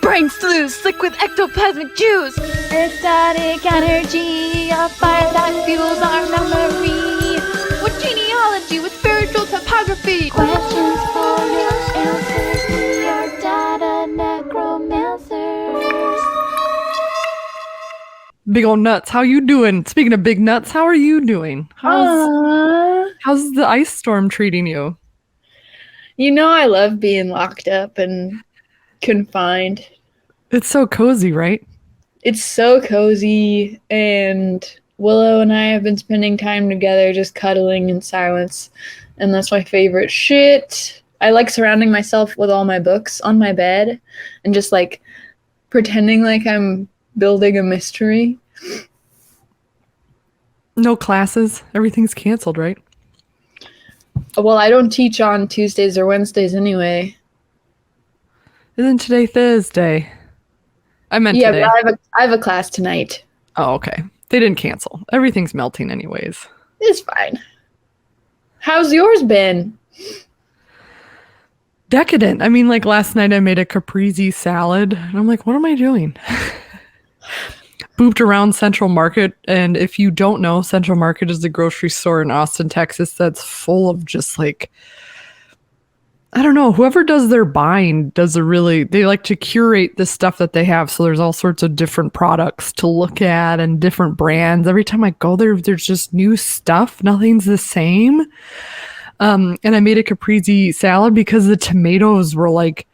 brain slews, slick with ectoplasmic juice. Ecstatic energy, a fire that fuels our memory. What genealogy with spiritual topography? Questions for your answers, we are data necromancers. Big ol' nuts, how you doing? Speaking of big nuts, how are you doing? How's the ice storm treating you? You know I love being locked up and confined. It's so cozy, right? It's so cozy, and Willow and I have been spending time together just cuddling in silence, and that's my favorite shit. I like surrounding myself with all my books on my bed and just like pretending like I'm building a mystery. No classes. Everything's canceled, right? Well, I don't teach on Tuesdays or Wednesdays anyway. Isn't today Thursday? I meant Yeah, today. but I have a class tonight. Oh, okay. They didn't cancel. Everything's melting anyways. It's fine. How's yours been? Decadent. I mean, like last night I made a caprese salad, and I'm like, what am I doing? Booped around Central Market, and if you don't know, Central Market is the grocery store in Austin, Texas that's full of just like, I don't know, whoever does their buying they like to curate the stuff that they have, so there's all sorts of different products to look at and different brands. Every time I go there, there's just new stuff. Nothing's the same. And I made a caprese salad because the tomatoes were like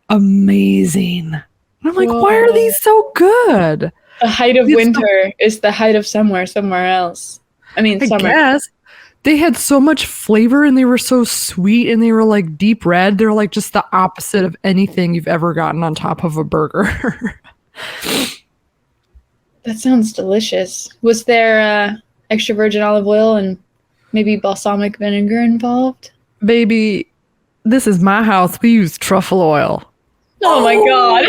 amazing. And I'm like, why are these so good? The height of winter is the height of somewhere else. I guess. They had so much flavor and they were so sweet and they were like deep red. They're like just the opposite of anything you've ever gotten on top of a burger. That sounds delicious. Was there extra virgin olive oil and maybe balsamic vinegar involved? Baby, this is my house. We use truffle oil. Oh my God.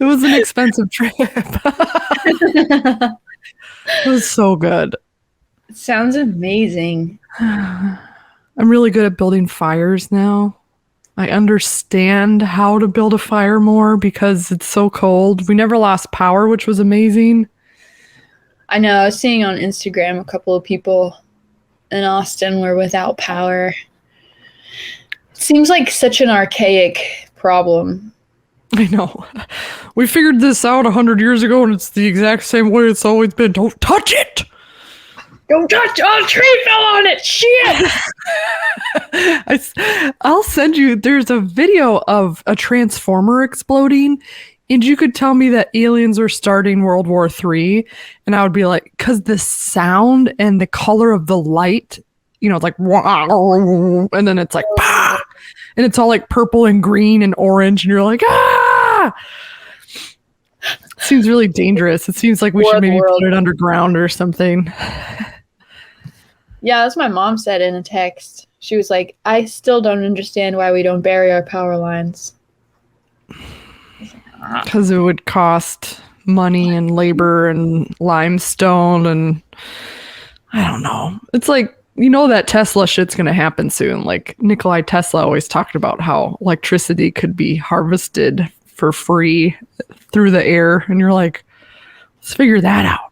It was an expensive trip. It was so good. It sounds amazing. I'm really good at building fires now. I understand how to build a fire more because it's so cold. We never lost power, which was amazing. I know. I was seeing on Instagram a couple of people in Austin were without power. It seems like such an archaic problem. I know. We figured this out 100 years ago, and it's the exact same way it's always been. Don't touch it! Don't touch! Oh, a tree fell on it! Shit! I'll send you. There's a video of a transformer exploding, and you could tell me that aliens are starting World War III, and I would be like, because the sound and the color of the light, you know, it's like, and then it's like, bah! And it's all like purple and green and orange, and you're like, ah! It seems really dangerous. It seems like we should maybe put it underground or something. Yeah, that's what my mom said in a text. She was like, I still don't understand why we don't bury our power lines. Because it would cost money and labor and limestone and I don't know. It's like, you know that Tesla shit's going to happen soon. Like Nikolai Tesla always talked about how electricity could be harvested for free through the air. And you're like, let's figure that out.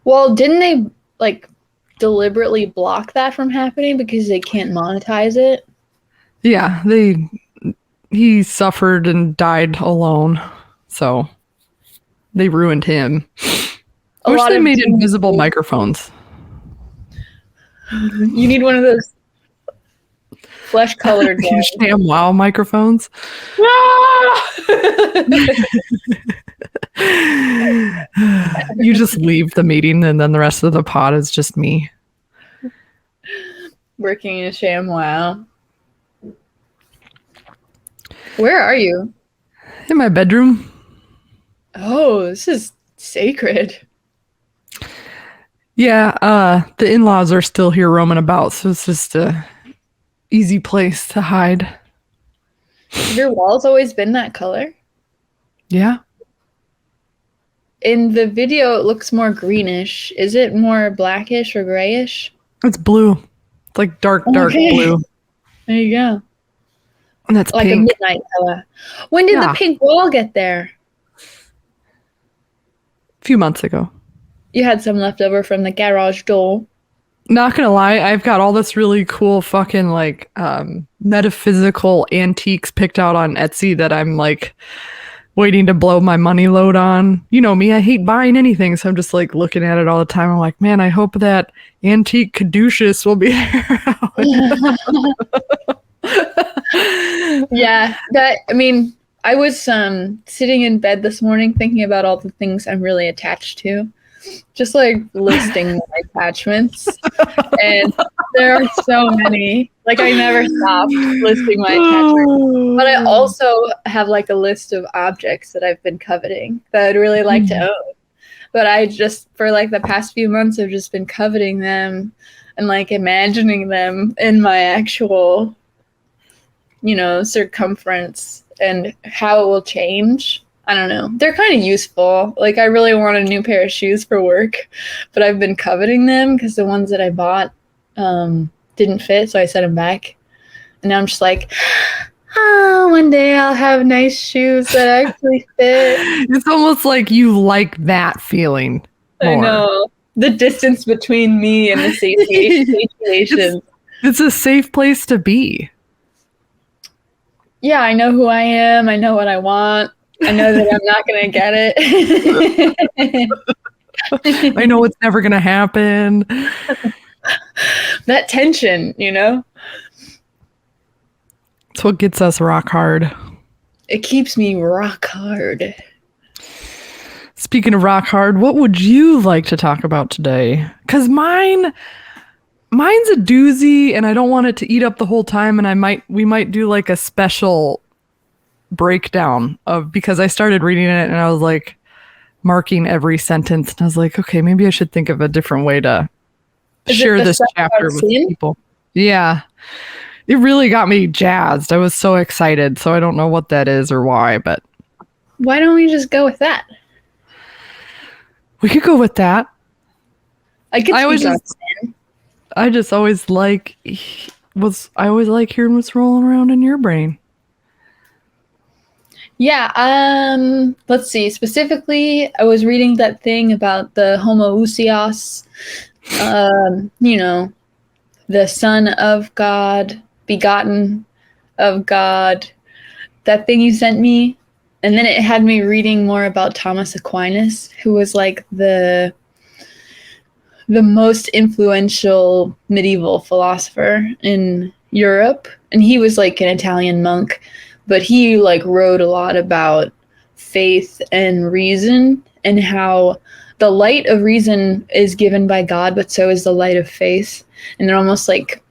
Well, didn't they like deliberately block that from happening because they can't monetize it? Yeah, he suffered and died alone. So they ruined him. I wish they made invisible microphones. You need one of those flesh-colored Sham wow microphones. You just leave the meeting and then the rest of the pod is just me. Working in a sham wow. Where are you? In my bedroom. Oh, this is sacred. Yeah, the in-laws are still here roaming about, so it's just a easy place to hide. Have your walls always been that color? Yeah. In the video, it looks more greenish. Is it more blackish or grayish? It's blue. It's like dark blue. There you go. And that's Like a pink. midnight color. When did Yeah. the pink wall get there? A few months ago. You had some left over from the garage door. Not gonna lie, I've got all this really cool fucking like metaphysical antiques picked out on Etsy that I'm like waiting to blow my money load on. You know me, I hate buying anything, so I'm just like looking at it all the time. I'm like, man, I hope that antique caduceus will be there. Yeah, I was sitting in bed this morning thinking about all the things I'm really attached to. Just like listing my attachments. And there are so many. Like I never stop listing my attachments. But I also have like a list of objects that I've been coveting that I'd really like to own. But I just, for like the past few months, I've just been coveting them and like imagining them in my actual, circumference and how it will change. I don't know. They're kind of useful. Like I really want a new pair of shoes for work, but I've been coveting them because the ones that I bought didn't fit, so I sent them back. And now I'm just like, one day I'll have nice shoes that actually fit. It's almost like you like that feeling more. I know. The distance between me and the situation. It's a safe place to be. Yeah, I know who I am. I know what I want. I know that I'm not going to get it. I know it's never going to happen. That tension, It's what gets us rock hard. It keeps me rock hard. Speaking of rock hard, what would you like to talk about today? Because mine's a doozy, and I don't want it to eat up the whole time, and we might do like a special breakdown because I started reading it and I was like marking every sentence, and I was like, okay, maybe I should think of a different way to share this chapter with people. Yeah. It really got me jazzed. I was so excited. So I don't know what that is or why, but why don't we just go with that? We could go with that. I just always like hearing what's rolling around in your brain. Yeah, let's see. Specifically, I was reading that thing about the homoousios, the son of God, begotten of God, that thing you sent me. And then it had me reading more about Thomas Aquinas, who was like the most influential medieval philosopher in Europe. And he was like an Italian monk. But he like wrote a lot about faith and reason and how the light of reason is given by God, but so is the light of faith. And they're almost like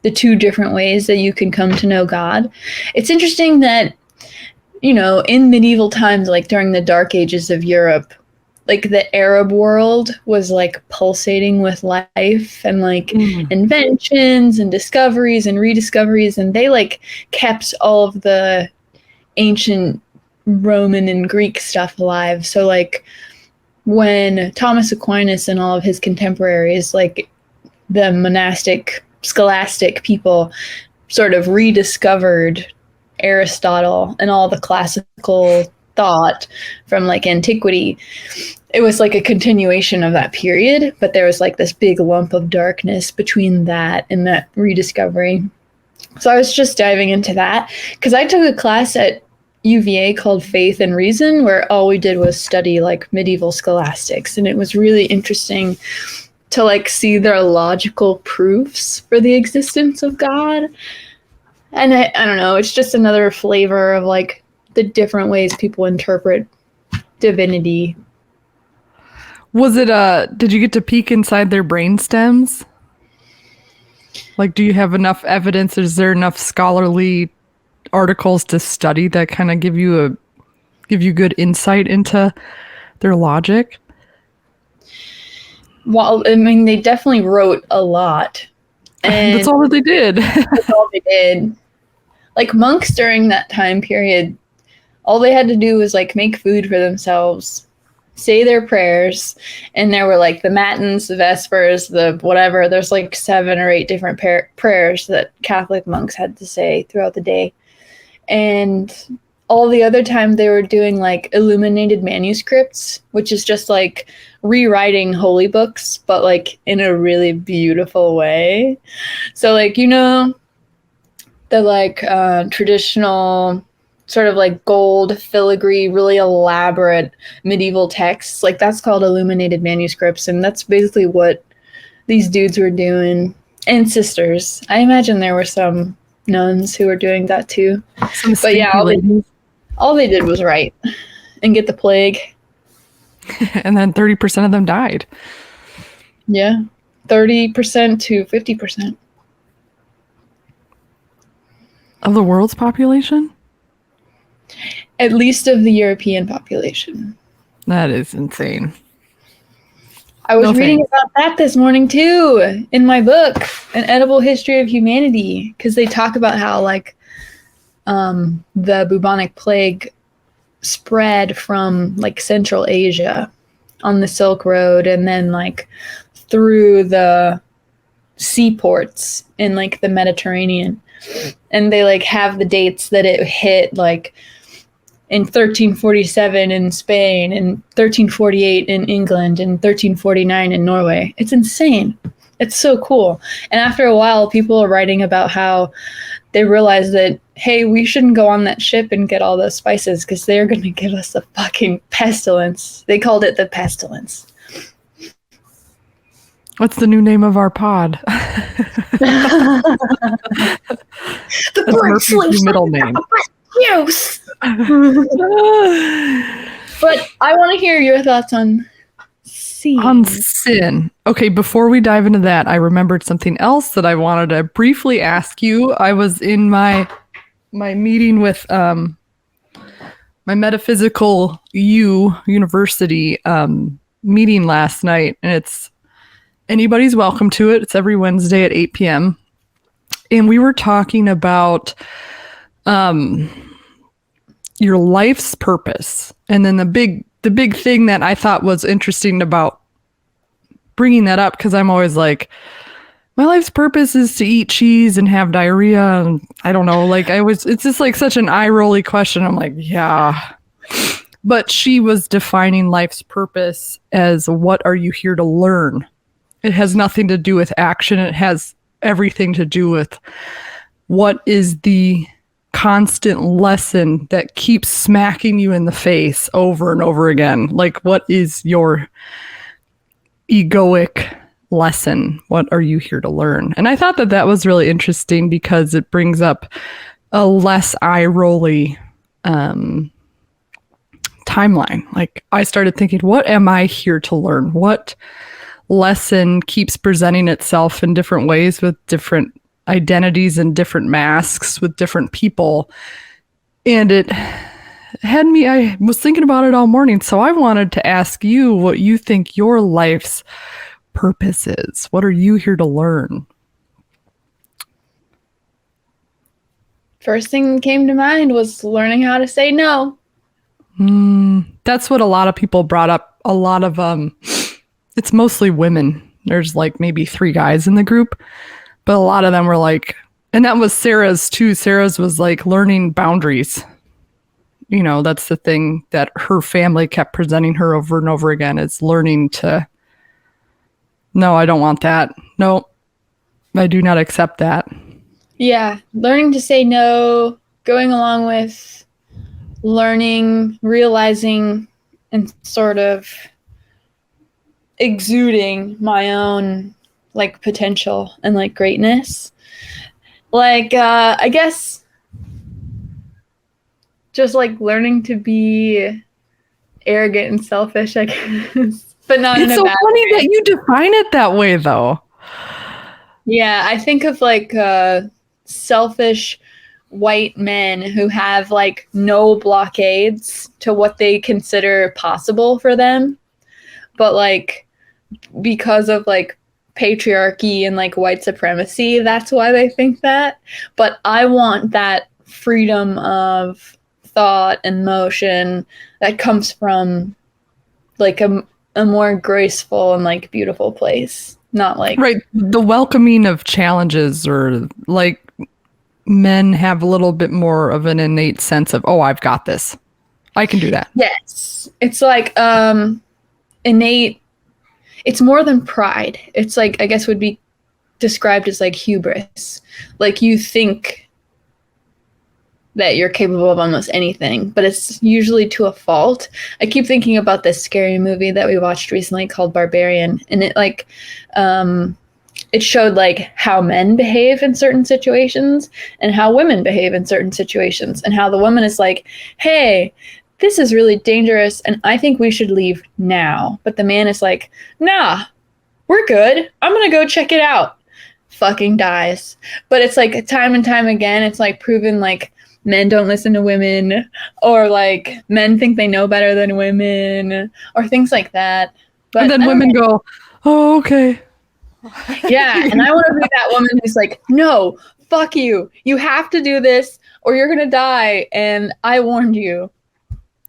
the two different ways that you can come to know God. It's interesting that, in medieval times, like during the dark ages of Europe, like the Arab world was like pulsating with life and like inventions and discoveries and rediscoveries, and they like kept all of the ancient Roman and Greek stuff alive. So like when Thomas Aquinas and all of his contemporaries, like the monastic scholastic people, sort of rediscovered Aristotle and all the classical thought from like antiquity, it was like a continuation of that period, but there was like this big lump of darkness between that and that rediscovery. So I was just diving into that because I took a class at UVA called Faith and Reason, where all we did was study like medieval scholastics, and it was really interesting to like see their logical proofs for the existence of God. And I don't know, it's just another flavor of like the different ways people interpret divinity. Was it did you get to peek inside their brain stems? Like, do you have enough evidence? Is there enough scholarly articles to study that kind of give you good insight into their logic? Well, I mean, they definitely wrote a lot. And that's all that they did. That's all they did. Like monks during that time period, all they had to do was like make food for themselves, say their prayers, and there were like the matins, the vespers, the whatever. There's like 7 or 8 different prayers that Catholic monks had to say throughout the day. And all the other time they were doing like illuminated manuscripts, which is just like rewriting holy books, but like in a really beautiful way. So like, you know, the like traditional sort of like gold filigree, really elaborate medieval texts, like that's called illuminated manuscripts. And that's basically what these dudes were doing. And sisters. I imagine there were some nuns who were doing that too. But yeah, all they did was write and get the plague. And then 30% of them died. Yeah. 30% to 50%. Of the world's population? At least of the European population. That is insane. I was reading about that this morning too in my book, An Edible History of Humanity, because they talk about how like the bubonic plague spread from like Central Asia on the Silk Road and then like through the seaports in like the Mediterranean. And they like have the dates that it hit like in 1347 in Spain, in 1348 in England, in 1349 in Norway. It's insane. It's so cool. And after a while, people are writing about how they realized that, hey, we shouldn't go on that ship and get all those spices because they're going to give us the fucking pestilence. They called it the pestilence. What's the new name of our pod? The bird sleeps middle name. Yes. But I want to hear your thoughts on sin. On sin. Okay, before we dive into that, I remembered something else that I wanted to briefly ask you. I was in my meeting with my metaphysical university meeting last night, and it's anybody's welcome to it. It's every Wednesday at 8 p.m. And we were talking about your life's purpose. And then the big thing that I thought was interesting about bringing that up, because I'm always like, my life's purpose is to eat cheese and have diarrhea. And I don't know, like it's just like such an eye-rolly question. I'm like, yeah. But she was defining life's purpose as, what are you here to learn? It has nothing to do with action. It has everything to do with what is the constant lesson that keeps smacking you in the face over and over again. Like, what is your egoic lesson? What are you here to learn? And I thought that that was really interesting because it brings up a less eye-rolly timeline. Like, I started thinking, what am I here to learn? What lesson keeps presenting itself in different ways with different identities and different masks with different people? And it had me, I was thinking about it all morning. So I wanted to ask you what you think your life's purpose is. What are you here to learn? First thing that came to mind was learning how to say no. That's what a lot of people brought up. A lot of, it's mostly women. There's like maybe 3 guys in the group, but a lot of them were like, and that was Sarah's too. Sarah's was like learning boundaries. You know, that's the thing that her family kept presenting her over and over again, is learning to, no, I don't want that. No, I do not accept that. Yeah, learning to say no, going along with learning, realizing, and sort of exuding my own like potential and like greatness. Like, I guess just like learning to be arrogant and selfish, I guess. But not in a bad way. It's so funny that you define it that way, though. Yeah, I think of like selfish white men who have like no blockades to what they consider possible for them. But like, because of like patriarchy and like white supremacy, that's why they think that. But I want that freedom of thought and motion that comes from like a more graceful and like beautiful place. Not like, right, the welcoming of challenges, or like men have a little bit more of an innate sense of, oh, I've got this. I can do that. Yes. It's like innate. It's more than pride. It's like, I guess would be described as like hubris. Like you think that you're capable of almost anything, but it's usually to a fault. I keep thinking about this scary movie that we watched recently called Barbarian, and it like it showed like how men behave in certain situations and how women behave in certain situations, and how the woman is like, hey, this is really dangerous and I think we should leave now. But the man is like, nah, we're good. I'm going to go check it out. Fucking dies. But it's like time and time again, it's like proven like men don't listen to women, or like men think they know better than women, or things like that. But and then women go, oh, okay. Yeah, and I want to be that woman who's like, no, fuck you. You have to do this or you're going to die, and I warned you.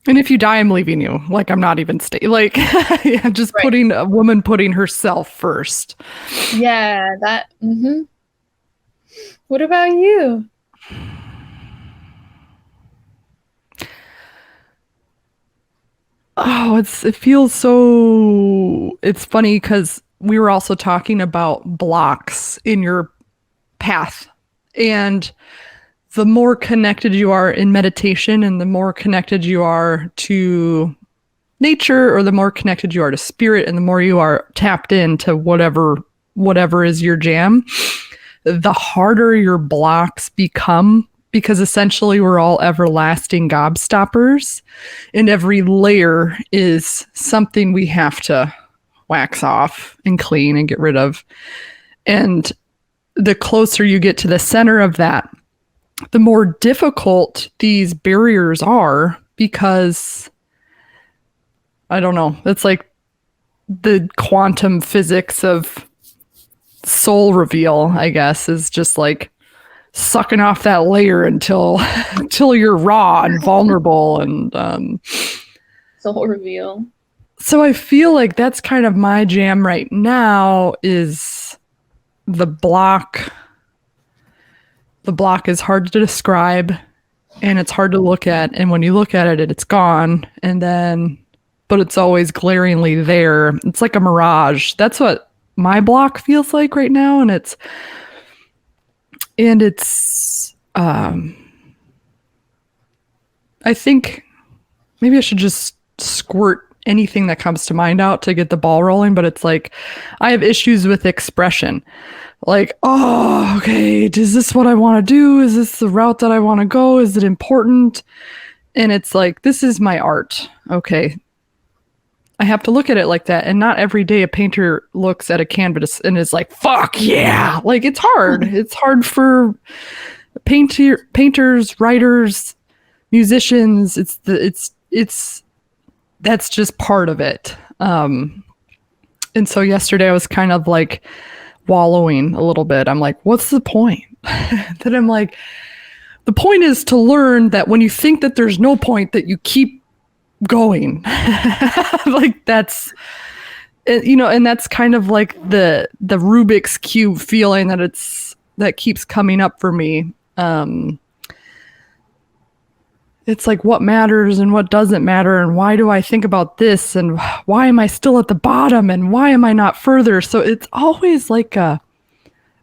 And if you die, I'm leaving you. Like, I'm not even like, yeah, just Right. putting a woman putting herself first. Yeah, that. Mm-hmm. What about you? Oh, it feels so, it's funny because we were also talking about blocks in your path. And the more connected you are in meditation and the more connected you are to nature, or the more connected you are to spirit, and the more you are tapped into whatever is your jam, the harder your blocks become, because essentially we're all everlasting gobstoppers, and every layer is something we have to wax off and clean and get rid of. And the closer you get to the center of that, the more difficult these barriers are, because I don't know, it's like the quantum physics of soul reveal, I guess, is just like sucking off that layer until you're raw and vulnerable. And Soul reveal. so I feel like that's kind of my jam right now, is the block. The block is hard to describe and it's hard to look at. And when you look at it, it's gone. And then, but it's always glaringly there. It's like a mirage. That's what my block feels like right now. And it's I think maybe I should just squirt anything that comes to mind out to get the ball rolling. But it's like, I have issues with expression. Like, oh, okay, is this what I want to do? Is this the route that I want to go? Is it important? And it's like, this is my art. Okay. I have to look at it like that. And not every day a painter looks at a canvas and is like, fuck yeah. Like, it's hard. It's hard for painters, writers, musicians. That's just part of it. And so yesterday I was kind of like wallowing a little bit. I'm like, what's the point? Then I'm like, the point is to learn that when you think that there's no point, that you keep going. Like, that's, you know, and that's kind of like the Rubik's Cube feeling that keeps coming up for me. It's like, what matters and what doesn't matter, and why do I think about this, and why am I still at the bottom, and why am I not further? So it's always like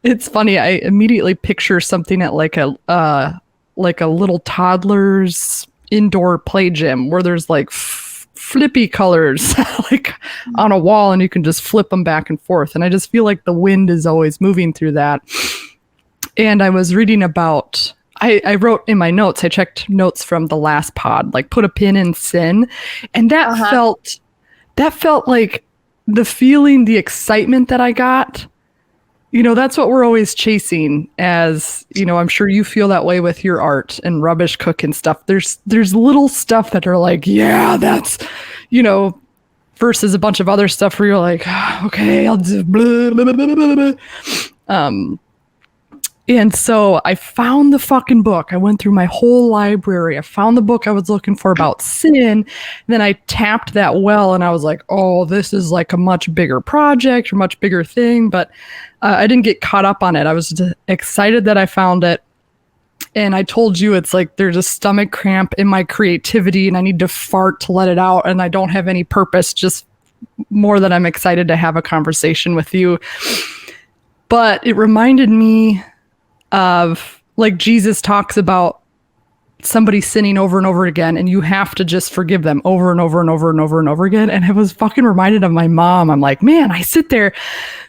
it's funny. I immediately picture something at like a little toddler's indoor play gym where there's like flippy colors like on a wall, and you can just flip them back and forth. And I just feel like the wind is always moving through that. And I was reading about, I wrote in my notes, I checked notes from the last pod, like put a pin in sin. And that felt like the feeling, the excitement that I got. You know, that's what we're always chasing, as, you know, I'm sure you feel that way with your art and rubbish cook and stuff. There's little stuff that are like, yeah, that's, you know, versus a bunch of other stuff where you're like, okay, I'll do blah, blah, blah, blah, blah, blah. And so I found the fucking book. I went through my whole library. I found the book I was looking for about sin. And then I tapped that well, and I was like, oh, this is like a much bigger project or much bigger thing. But I didn't get caught up on it. I was just excited that I found it. And I told you it's like there's a stomach cramp in my creativity and I need to fart to let it out. And I don't have any purpose, just more that I'm excited to have a conversation with you. But it reminded me of like Jesus talks about somebody sinning over and over again, and you have to just forgive them over and over and over and over and over again. And I was fucking reminded of my mom. I'm like, man, I sit there.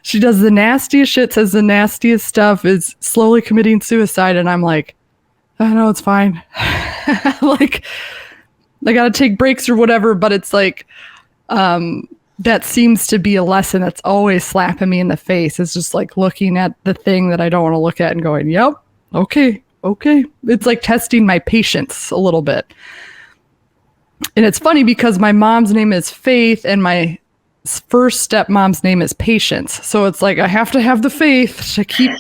She does the nastiest shit, says the nastiest stuff, is slowly committing suicide. And I'm like, oh, no, it's fine. Like, I got to take breaks or whatever. But it's like, that seems to be a lesson that's always slapping me in the face. It's just like looking at the thing that I don't want to look at and going, yep, okay. It's like testing my patience a little bit. And it's funny because my mom's name is Faith and my first stepmom's name is Patience. So it's like I have to have the faith to keep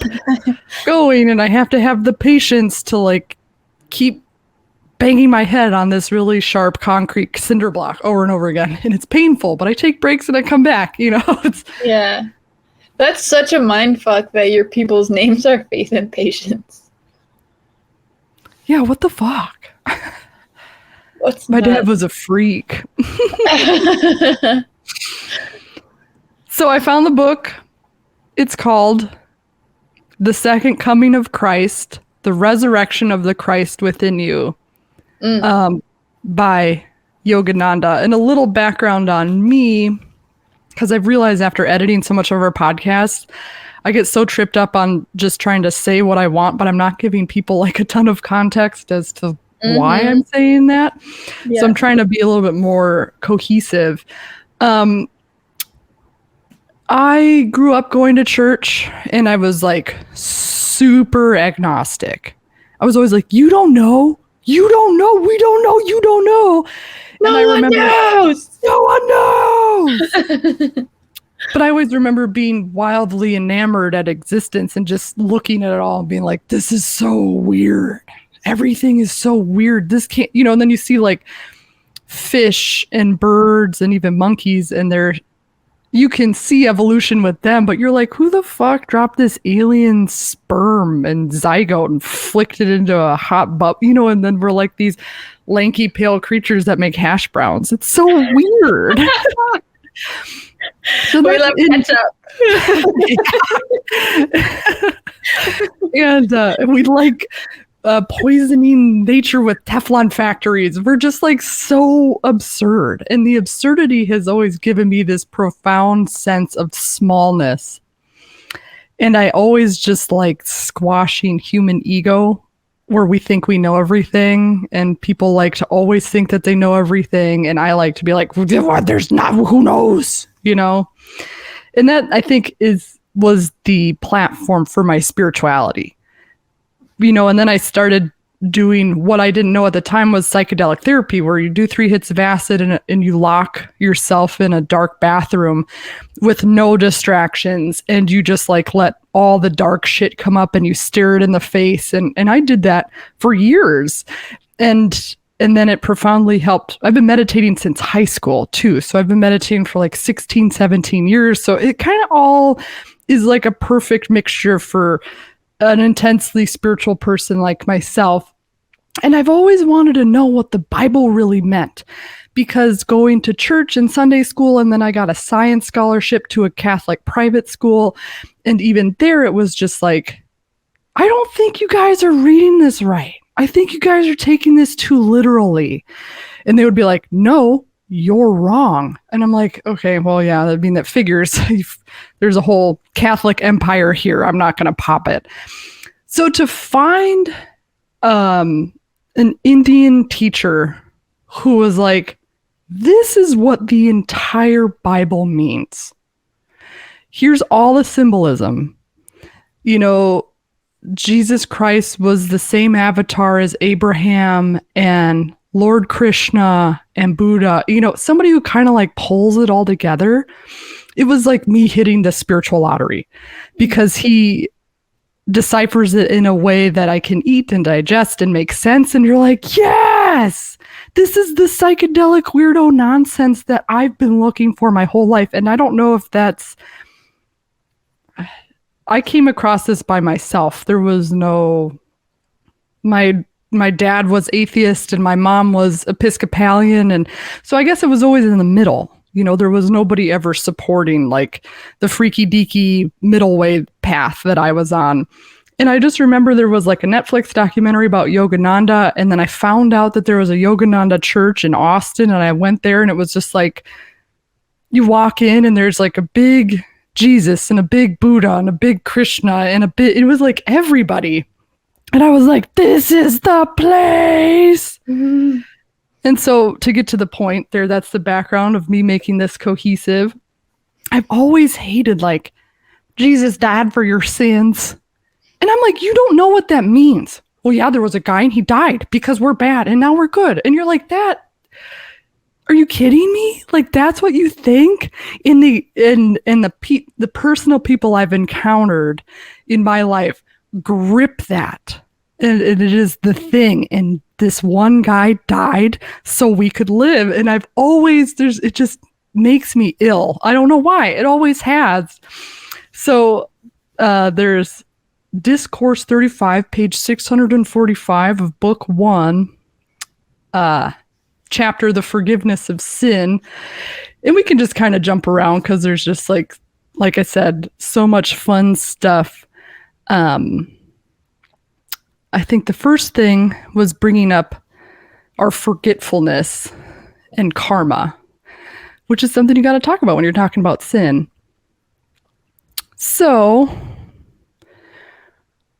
going, and I have to have the patience to like keep banging my head on this really sharp concrete cinder block over and over again. And it's painful, but I take breaks and I come back, you know? Yeah. That's such a mindfuck that your people's names are Faith and Patience. Yeah, what the fuck? My dad was a freak. So I found the book. It's called The Second Coming of Christ, The Resurrection of the Christ Within You, by Yogananda. And a little background on me, because I've realized after editing so much of our podcast, I get so tripped up on just trying to say what I want, but I'm not giving people like a ton of context as to why I'm saying that. Yeah. So I'm trying to be a little bit more cohesive. I grew up going to church and I was like super agnostic. I was always like, you don't know, we don't know, you don't know. No one knows. No one knows. But I always remember being wildly enamored at existence and just looking at it all and being like, this is so weird. Everything is so weird. This can't, you know, and then you see like fish and birds and even monkeys, and you can see evolution with them, but you're like, who the fuck dropped this alien sperm and zygote and flicked it into a hot bub, you know, and then we're like these lanky, pale creatures that make hash browns. It's so weird. So we love ketchup. And we like poisoning nature with Teflon factories. We're just like so absurd. And the absurdity has always given me this profound sense of smallness. And I always just like squashing human ego, where we think we know everything, and people like to always think that they know everything. And I like to be like, there's not, who knows, you know? And that I think was the platform for my spirituality, you know. And then I started doing what I didn't know at the time was psychedelic therapy, where you do 3 hits of acid and you lock yourself in a dark bathroom with no distractions, and you just like let all the dark shit come up and you stare it in the face. And I did that for years. And then it profoundly helped. I've been meditating since high school too. So I've been meditating for like 16, 17 years. So it kind of all is like a perfect mixture for an intensely spiritual person like myself. And I've always wanted to know what the Bible really meant, because going to church and Sunday school, and then I got a science scholarship to a Catholic private school. And even there, it was just like, I don't think you guys are reading this right. I think you guys are taking this too literally. And they would be like, no, you're wrong. And I'm like, okay, well, yeah, I mean, that figures. There's a whole Catholic empire here. I'm not going to pop it. So to find an Indian teacher who was like, this is what the entire Bible means. Here's all the symbolism. You know, Jesus Christ was the same avatar as Abraham and Lord Krishna and Buddha, you know, somebody who kind of like pulls it all together. It was like me hitting the spiritual lottery, because he deciphers it in a way that I can eat and digest and make sense. And you're like, yes, this is the psychedelic weirdo nonsense that I've been looking for my whole life. And I don't know if I came across this by myself. There was no my dad was atheist and my mom was Episcopalian, and so I guess it was always in the middle. You know, there was nobody ever supporting like the freaky deaky middle way path that I was on. And I just remember there was like a Netflix documentary about Yogananda, and then I found out that there was a Yogananda church in Austin, and I went there, and it was just like, you walk in and there's like a big Jesus and a big Buddha and a big Krishna and it was like everybody. And I was like, this is the place. Mm-hmm. And so to get to the point there, that's the background of me making this cohesive. I've always hated like, Jesus died for your sins. And I'm like, you don't know what that means. Well, yeah, there was a guy and he died because we're bad and now we're good. And you're like, that, are you kidding me? Like, that's what you think? In the personal people I've encountered in my life grip that. And it is the thing. And this one guy died so we could live. And I've always, it just makes me ill. I don't know why. It always has. So there's Discourse 35, page 645 of book 1, chapter, The Forgiveness of Sin. And we can just kind of jump around because there's just like I said, so much fun stuff. I think the first thing was bringing up our forgetfulness and karma, which is something you got to talk about when you're talking about sin. So,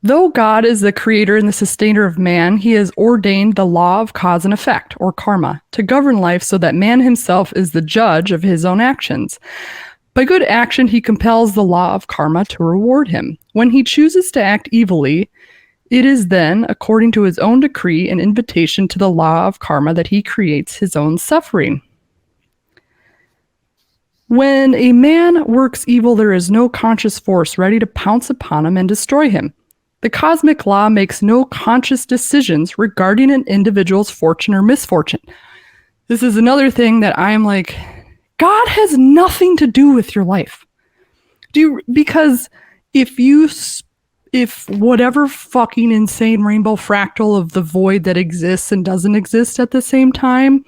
though God is the creator and the sustainer of man, he has ordained the law of cause and effect, or karma, to govern life so that man himself is the judge of his own actions. By good action, he compels the law of karma to reward him. When he chooses to act evilly, it is then, according to his own decree, an invitation to the law of karma that he creates his own suffering. When a man works evil, there is no conscious force ready to pounce upon him and destroy him. The cosmic law makes no conscious decisions regarding an individual's fortune or misfortune. This is another thing that I'm like, God has nothing to do with your life. Because if whatever fucking insane rainbow fractal of the void that exists and doesn't exist at the same time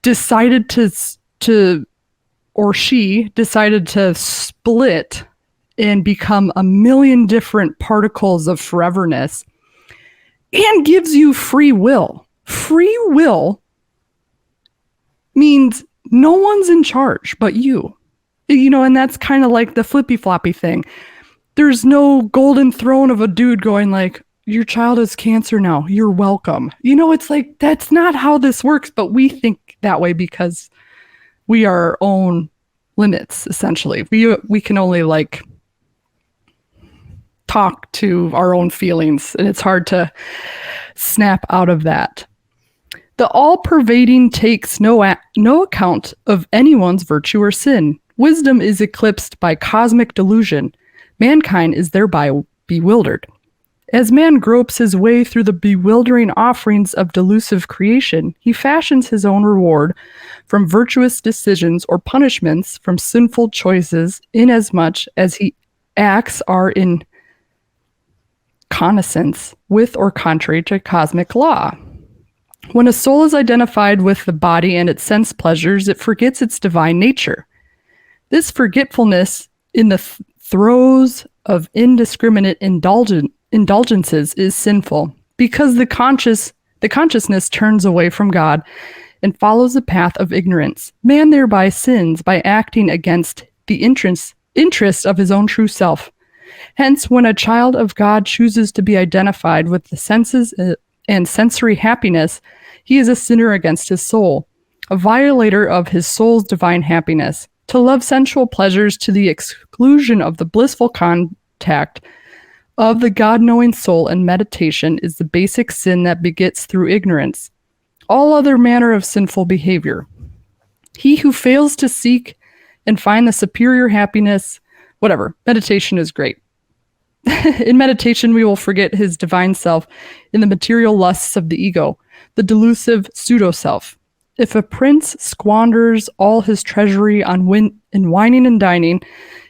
decided she decided to split and become a million different particles of foreverness and gives you free will. Free will means no one's in charge but you. You know, and that's kind of like the flippy floppy thing. There's no golden throne of a dude going like, your child has cancer now, you're welcome. You know, it's like, that's not how this works, but we think that way because we are our own limits, essentially. We can only like talk to our own feelings, and it's hard to snap out of that. The all-pervading takes no account of anyone's virtue or sin. Wisdom is eclipsed by cosmic delusion. Mankind is thereby bewildered. As man gropes his way through the bewildering offerings of delusive creation, he fashions his own reward from virtuous decisions or punishments from sinful choices, inasmuch as he acts are in consonance with or contrary to cosmic law. When a soul is identified with the body and its sense pleasures, it forgets its divine nature. This forgetfulness in the throes of indiscriminate indulgences is sinful, because the consciousness turns away from God and follows the path of ignorance. Man thereby sins by acting against the interest of his own true self. Hence, when a child of God chooses to be identified with the senses and sensory happiness, he is a sinner against his soul, a violator of his soul's divine happiness. To love sensual pleasures to the exclusion of the blissful contact of the God-knowing soul and meditation is the basic sin that begets through ignorance all other manner of sinful behavior. He who fails to seek and find the superior happiness, whatever, meditation is great. In meditation, we will forget his divine self in the material lusts of the ego, the delusive pseudo-self. If a prince squanders all his treasury on wining and dining,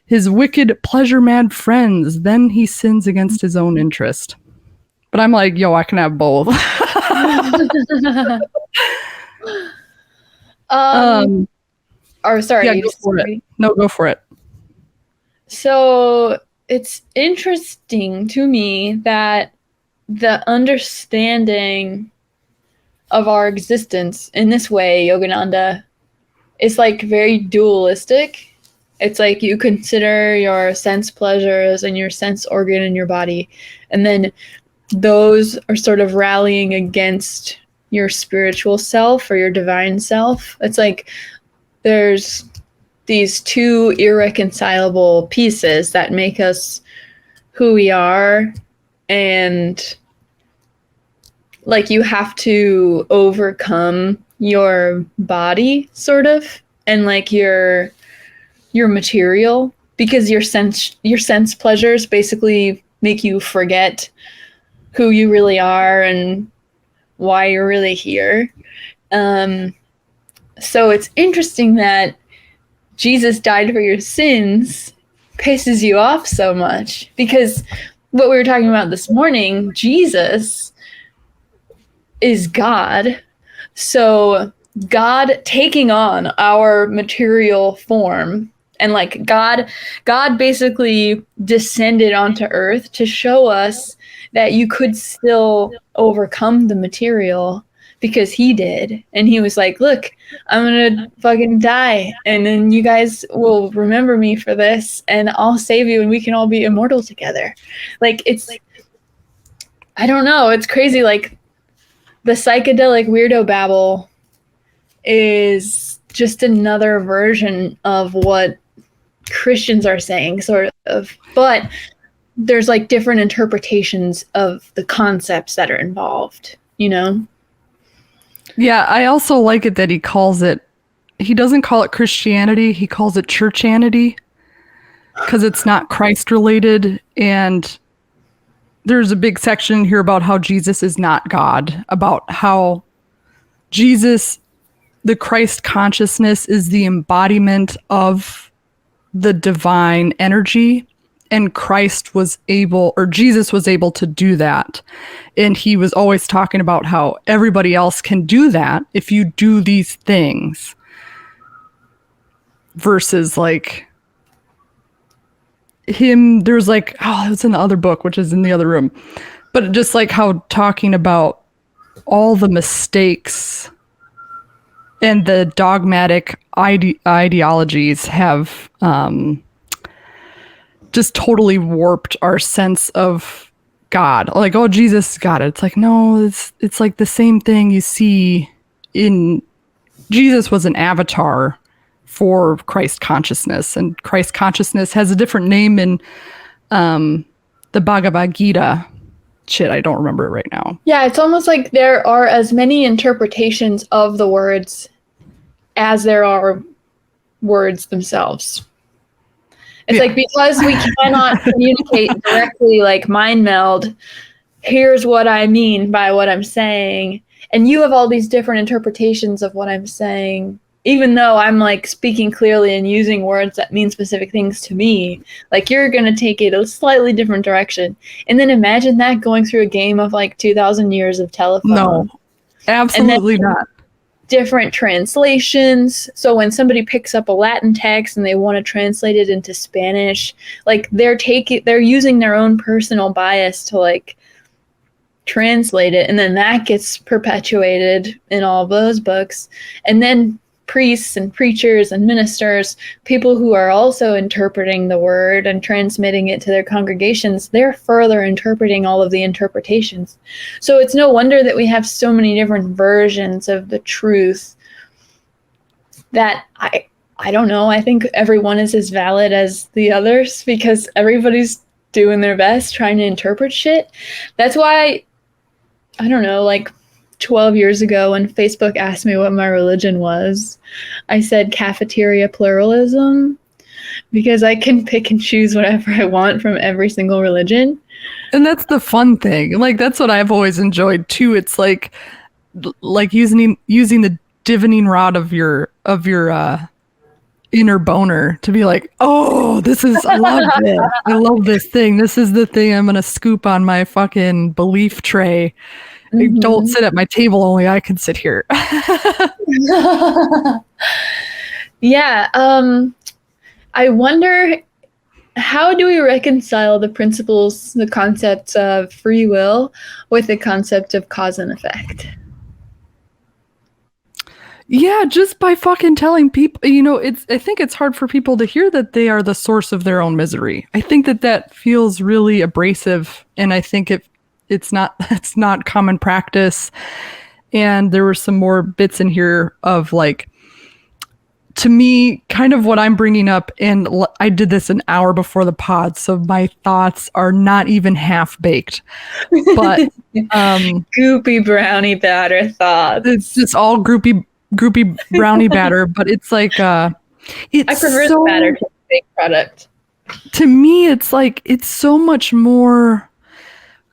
his wicked pleasure-mad friends, then he sins against his own interest. But I'm like, yo, I can have both. Or sorry, Yeah, you go just for it. No, go for it. So it's interesting to me that the understanding of our existence in this way, Yogananda, is like very dualistic. It's like you consider your sense pleasures and your sense organ in your body, and then those are sort of rallying against your spiritual self or your divine self. It's like there's these two irreconcilable pieces that make us who we are, and like you have to overcome your body sort of, and like your material, because your sense pleasures basically make you forget who you really are and why you're really here. So it's interesting that Jesus died for your sins pisses you off so much, because what we were talking about this morning, Jesus is God. So God taking on our material form, and like God basically descended onto earth to show us that you could still overcome the material, because he did. And he was like, look, I'm gonna fucking die, and then you guys will remember me for this, and I'll save you, and we can all be immortal together. Like, it's, I don't know, it's crazy. Like, the psychedelic weirdo babble is just another version of what Christians are saying, sort of. But there's like different interpretations of the concepts that are involved, you know? Yeah, I also like it that he doesn't call it Christianity, he calls it churchianity, because it's not Christ related. And there's a big section here about how Jesus is not God, about how Jesus, the Christ consciousness, is the embodiment of the divine energy, and Jesus was able to do that. And he was always talking about how everybody else can do that if you do these things, versus like him, there's like, oh, it's in the other book, which is in the other room, but just like how talking about all the mistakes and the dogmatic ideologies have just totally warped our sense of God. Like, oh, Jesus is God. It's like, no, it's like the same thing you see in Jesus was an avatar for Christ consciousness, and Christ consciousness has a different name in the Bhagavad Gita. Shit, I don't remember it right now. Yeah, it's almost like there are as many interpretations of the words as there are words themselves. It's like, because we cannot communicate directly, like mind meld, here's what I mean by what I'm saying, and you have all these different interpretations of what I'm saying, even though I'm like speaking clearly and using words that mean specific things to me. Like, you're gonna take it a slightly different direction. And then imagine that going through a game of like 2,000 years of telephone. No, absolutely not. Different translations. So when somebody picks up a Latin text and they want to translate it into Spanish, like they're using their own personal bias to like translate it, and then that gets perpetuated in all those books. And then priests and preachers and ministers, people who are also interpreting the word and transmitting it to their congregations, they're further interpreting all of the interpretations. So it's no wonder that we have so many different versions of the truth that I don't know, I think everyone is as valid as the others, because everybody's doing their best trying to interpret shit. That's why, I don't know, like 12 years ago when Facebook asked me what my religion was, I said cafeteria pluralism, because I can pick and choose whatever I want from every single religion. And that's the fun thing. Like, that's what I've always enjoyed too. It's like using the divining rod of your inner boner to be like, oh, I love this. I love this thing. This is the thing I'm going to scoop on my fucking belief tray. Don't sit at my table, only I can sit here. Yeah. I wonder, how do we reconcile the principles, the concepts of free will with the concept of cause and effect? Yeah, just by fucking telling people, I think it's hard for people to hear that they are the source of their own misery. I think that feels really abrasive, and I think it's not common practice. And there were some more bits in here of like, to me, kind of what I'm bringing up, and I did this an hour before the pod, so my thoughts are not even half baked. But goopy brownie batter thoughts. It's just all groupie brownie batter, but it's like I prefer the batter to the baked product. To me, it's like it's so much more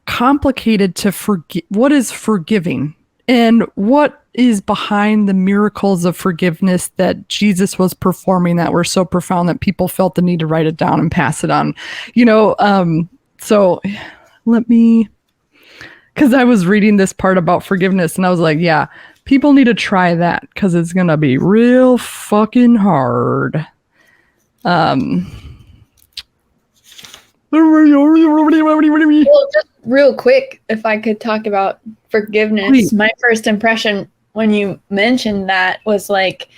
complicated to forgive. What is forgiving? And what is behind the miracles of forgiveness that Jesus was performing that were so profound that people felt the need to write it down and pass it on? So let me, because I was reading this part about forgiveness and I was like, yeah, people need to try that because it's going to be real fucking hard. Well, just real quick, if I could talk about forgiveness, Please. My first impression when you mentioned that was like,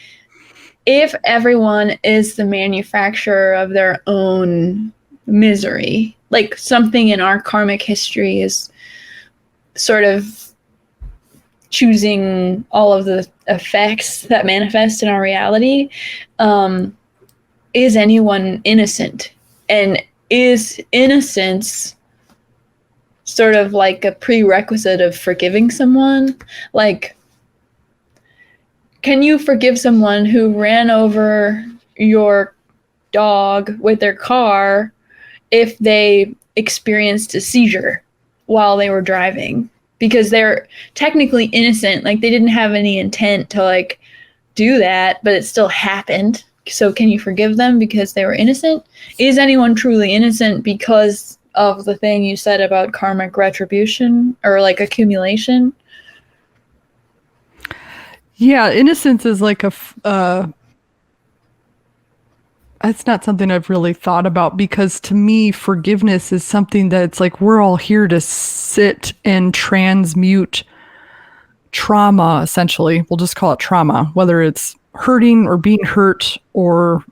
if everyone is the manufacturer of their own misery, like something in our karmic history is sort of choosing all of the effects that manifest in our reality, is anyone innocent? And is innocence sort of like a prerequisite of forgiving someone? Like, can you forgive someone who ran over your dog with their car if they experienced a seizure while they were driving? Because they're technically innocent, like they didn't have any intent to like do that, but it still happened. So can you forgive them because they were innocent? Is anyone truly innocent because of the thing you said about karmic retribution or like accumulation? Yeah, innocence is like it's not something I've really thought about, because to me, forgiveness is something that it's like we're all here to sit and transmute trauma, essentially. We'll just call it trauma, whether it's hurting or being hurt or,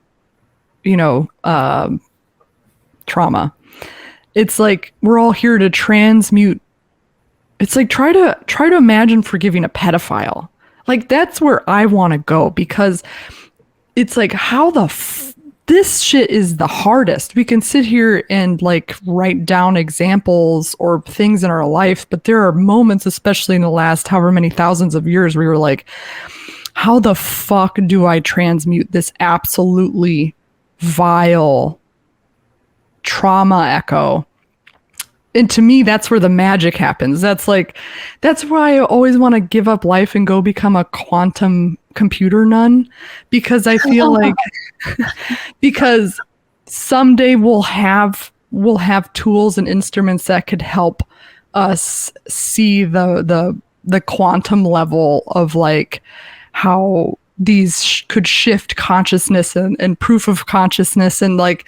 trauma. It's like we're all here to transmute. It's like try to imagine forgiving a pedophile. Like that's where I want to go, because it's like how this shit is the hardest. We can sit here and like write down examples or things in our life, but there are moments, especially in the last however many thousands of years, we were like, how the fuck do I transmute this absolutely vile trauma echo? And to me, that's where the magic happens. That's why I always want to give up life and go become a quantum computer nun, because I feel like because someday we'll have tools and instruments that could help us see the quantum level of like how these could shift consciousness and proof of consciousness and like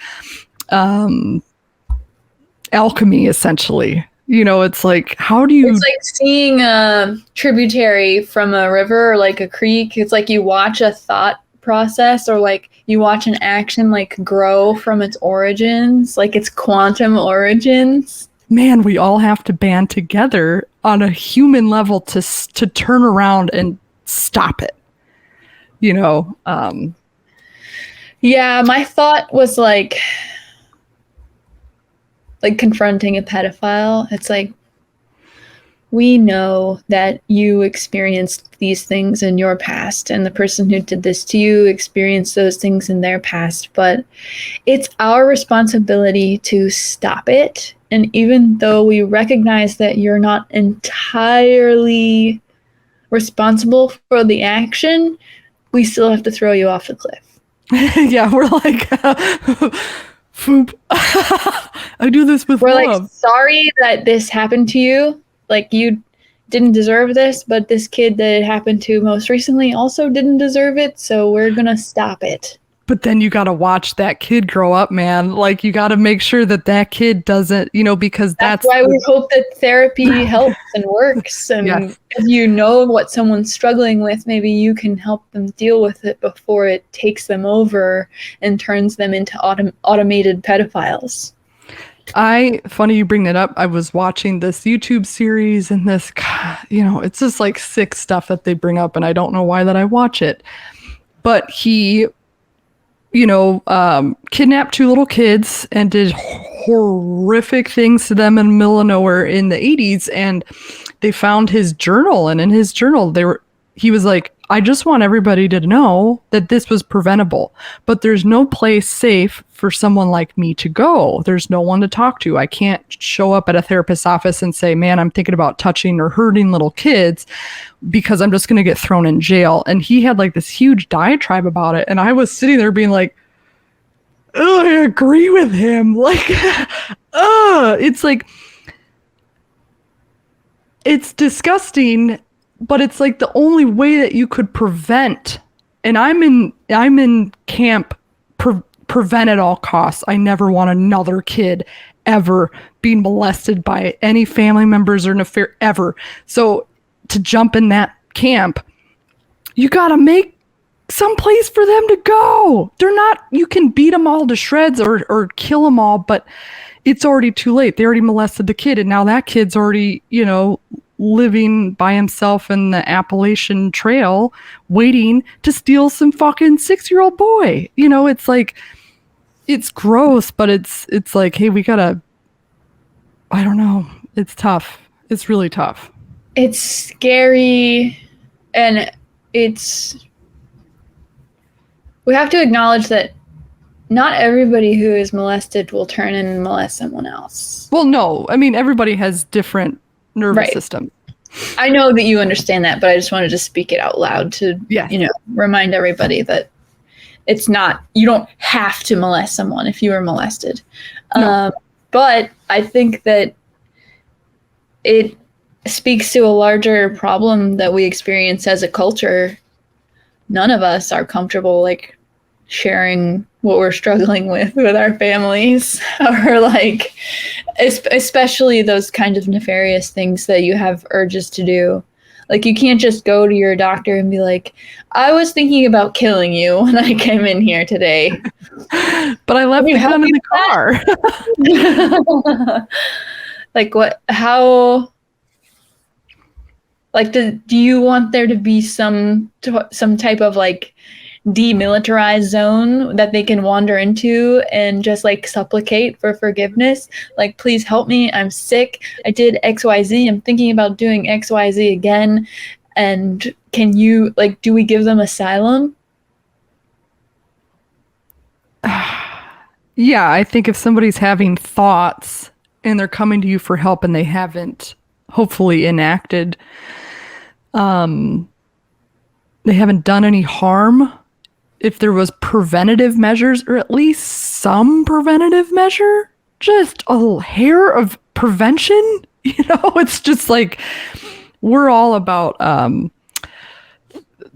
alchemy, essentially. It's like, how do you... It's like seeing a tributary from a river or like a creek. It's like you watch a thought process or like you watch an action like grow from its origins, like its quantum origins. Man, we all have to band together on a human level to turn around and stop it. Yeah, my thought was like confronting a pedophile. It's like, we know that you experienced these things in your past and the person who did this to you experienced those things in their past, but it's our responsibility to stop it. And even though we recognize that you're not entirely responsible for the action, we still have to throw you off the cliff. Yeah, we're like, foop. I do this with We're love. like, sorry that this happened to you. Like, you didn't deserve this, but this kid that it happened to most recently also didn't deserve it, so we're gonna stop it. But then you got to watch that kid grow up, man. Like, you got to make sure that that kid doesn't, because That's why we hope that therapy helps and works. And Yes. if you know what someone's struggling with, maybe you can help them deal with it before it takes them over and turns them into automated pedophiles. Funny you bring that up. I was watching this YouTube series and this, it's just like sick stuff that they bring up, and I don't know why that I watch it. But he, kidnapped 2 little kids and did horrific things to them in the middle of nowhere in the 80s. And they found his journal, and in his journal, he was like, I just want everybody to know that this was preventable, but there's no place safe for someone like me to go. There's no one to talk to. I can't show up at a therapist's office and say, man, I'm thinking about touching or hurting little kids, because I'm just going to get thrown in jail. And he had like this huge diatribe about it. And I was sitting there being like, oh, I agree with him. Like, it's like, it's disgusting, but it's like the only way that you could prevent. And I'm in camp, prevent at all costs. I never want another kid ever being molested by any family members or an affair ever. So to jump in that camp, you got to make some place for them to go. You can beat them all to shreds or kill them all, but it's already too late. They already molested the kid, and now that kid's already, living by himself in the Appalachian Trail, waiting to steal some fucking 6-year-old boy. It's like, it's gross, but it's like, hey, we gotta, I don't know. It's tough. It's really tough. It's scary, and we have to acknowledge that not everybody who is molested will turn and molest someone else. Well, no. I mean, everybody has different nervous system. I know that you understand that, but I just wanted to speak it out loud to, remind everybody that it's not, you don't have to molest someone if you were molested. No. But I think that it speaks to a larger problem that we experience as a culture. None of us are comfortable, like, sharing what we're struggling with our families, or like, especially those kind of nefarious things that you have urges to do. Like, you can't just go to your doctor and be like, I was thinking about killing you when I came in here today, but I left the gun in the car. Like, what, how, like, do you want there to be some type of like demilitarized zone that they can wander into and just like supplicate for forgiveness? Like, please help me, I'm sick, I did XYZ, I'm thinking about doing XYZ again, and can you, like, do we give them asylum? Yeah, I think if somebody's having thoughts and they're coming to you for help and they haven't hopefully enacted, they haven't done any harm, if there was preventative measures, or at least some preventative measure, just a hair of prevention, it's just like, we're all about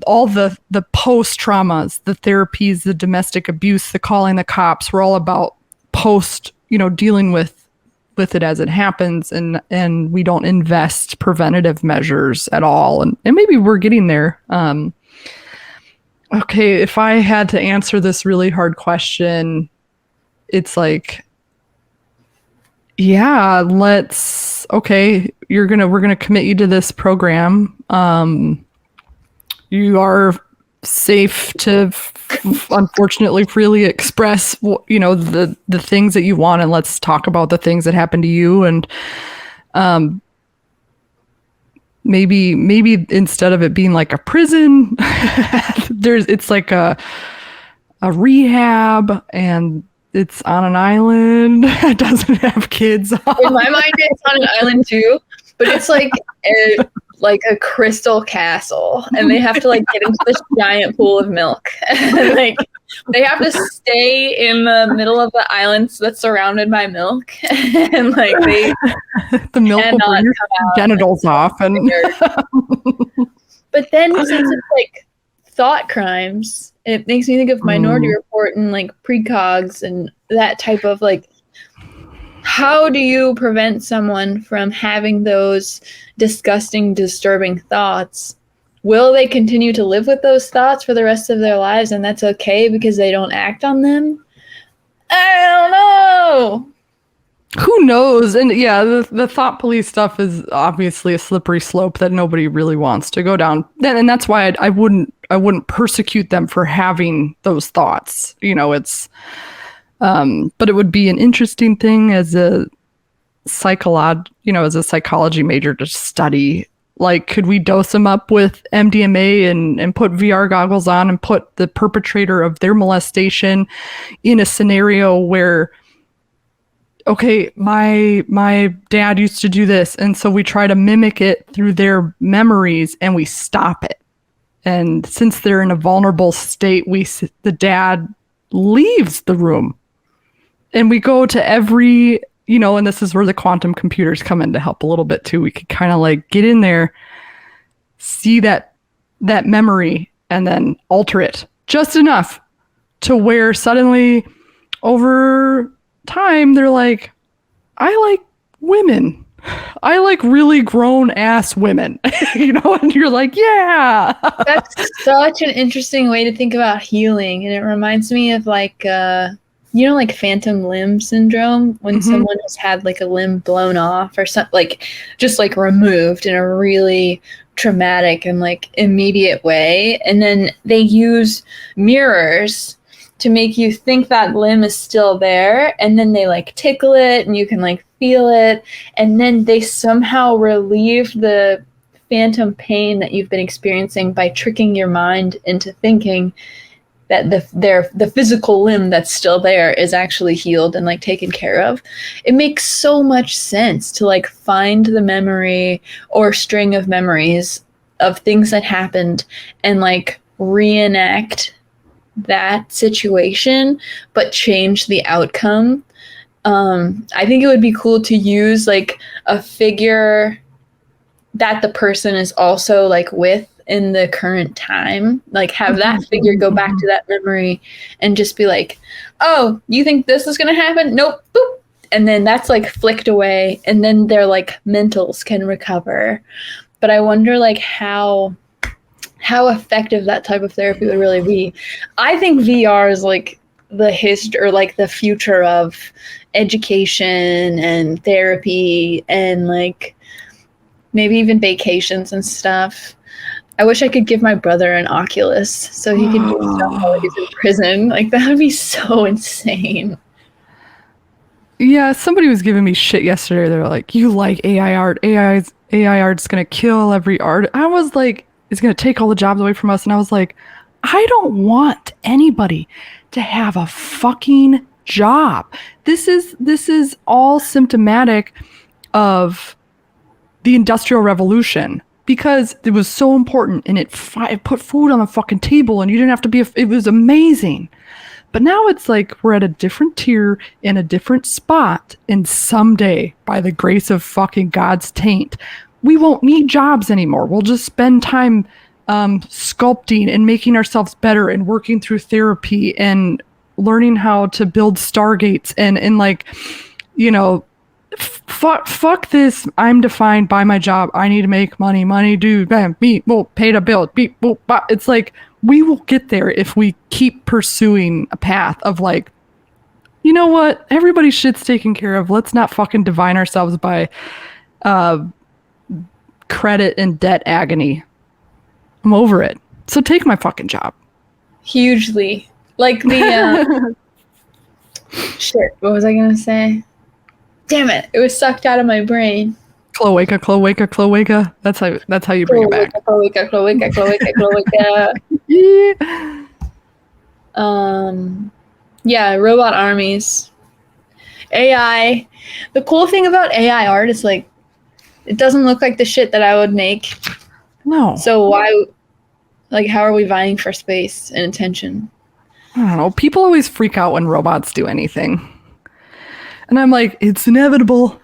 all the post traumas, the therapies, the domestic abuse, the calling the cops. We're all about post, dealing with it as it happens, and we don't invest preventative measures at all. And maybe we're getting there. Okay, if I had to answer this really hard question, it's like, yeah, we're gonna commit you to this program. You are safe to unfortunately freely express, the things that you want, and let's talk about the things that happened to you. And maybe instead of it being like a prison, it's like a rehab, and it's on an island. It doesn't have kids on. In my mind, it's on an island too, but it's like a crystal castle, and they have to like get into this giant pool of milk and like They have to stay in the middle of the islands that's surrounded by milk, and like they The milk will cannot bring your come out. genitals off, and But then since it's like thought crimes, it makes me think of Minority Report and like precogs and that type of like, how do you prevent someone from having those disgusting, disturbing thoughts? Will they continue to live with those thoughts for the rest of their lives and that's okay because they don't act on them? I don't know. who knows? And yeah, the thought police stuff is obviously a slippery slope that nobody really wants to go down. And that's why I wouldn't persecute them for having those thoughts. You know, it's but it would be an interesting thing as a psychology major to study. Like, could we dose them up with MDMA and put VR goggles on and put the perpetrator of their molestation in a scenario where, okay, my dad used to do this, and so we try to mimic it through their memories and we stop it. And since they're in a vulnerable state, the dad leaves the room. And we go to every, and this is where the quantum computers come in to help a little bit too. We could kind of like get in there, see that memory, and then alter it just enough to where suddenly over time they're like, I like women. I like really grown ass women, and you're like, yeah. That's such an interesting way to think about healing. And it reminds me of like, like phantom limb syndrome, when someone has had like a limb blown off or something, like just like removed in a really traumatic and like immediate way. And then they use mirrors to make you think that limb is still there. And then they like tickle it and you can like feel it. And then they somehow relieve the phantom pain that you've been experiencing by tricking your mind into thinking that the physical limb that's still there is actually healed and like taken care of. It makes so much sense to like find the memory or string of memories of things that happened and like reenact that situation, but change the outcome. I think it would be cool to use like a figure that the person is also like with in the current time, like have that figure go back to that memory and just be like, oh, you think this is going to happen? Nope. Boop. And then that's like flicked away. And then their like mentals can recover. But I wonder like how effective that type of therapy would really be. I think VR is like the history or like the future of education and therapy and like maybe even vacations and stuff. I wish I could give my brother an Oculus so he could do stuff while he's in prison. Like, that would be so insane. Yeah, somebody was giving me shit yesterday. They were like, you like AI art. AI art's going to kill every art. I was like, it's going to take all the jobs away from us. And I was like, I don't want anybody to have a fucking job. This is all symptomatic of the Industrial Revolution. Because it was so important and it put food on the fucking table and you didn't have to be, it was amazing. But now it's like we're at a different tier in a different spot, and someday, by the grace of fucking God's taint, we won't need jobs anymore. We'll just spend time sculpting and making ourselves better and working through therapy and learning how to build stargates and like, fuck this. I'm defined by my job. I need to make money do bam beat will pay the bill beat boop. It's like we will get there if we keep pursuing a path of like, you know what, everybody's shit's taken care of. Let's not fucking divine ourselves by credit and debt agony. I'm over it. So take my fucking job. Hugely. Like the shit, what was I gonna say? Damn it! It was sucked out of my brain. Cloaca. That's how you bring it back. Cloaca. Yeah, robot armies. AI. The cool thing about AI art is like, it doesn't look like the shit that I would make. No. So why, like, how are we vying for space and attention? I don't know. People always freak out when robots do anything. And I'm like, it's inevitable.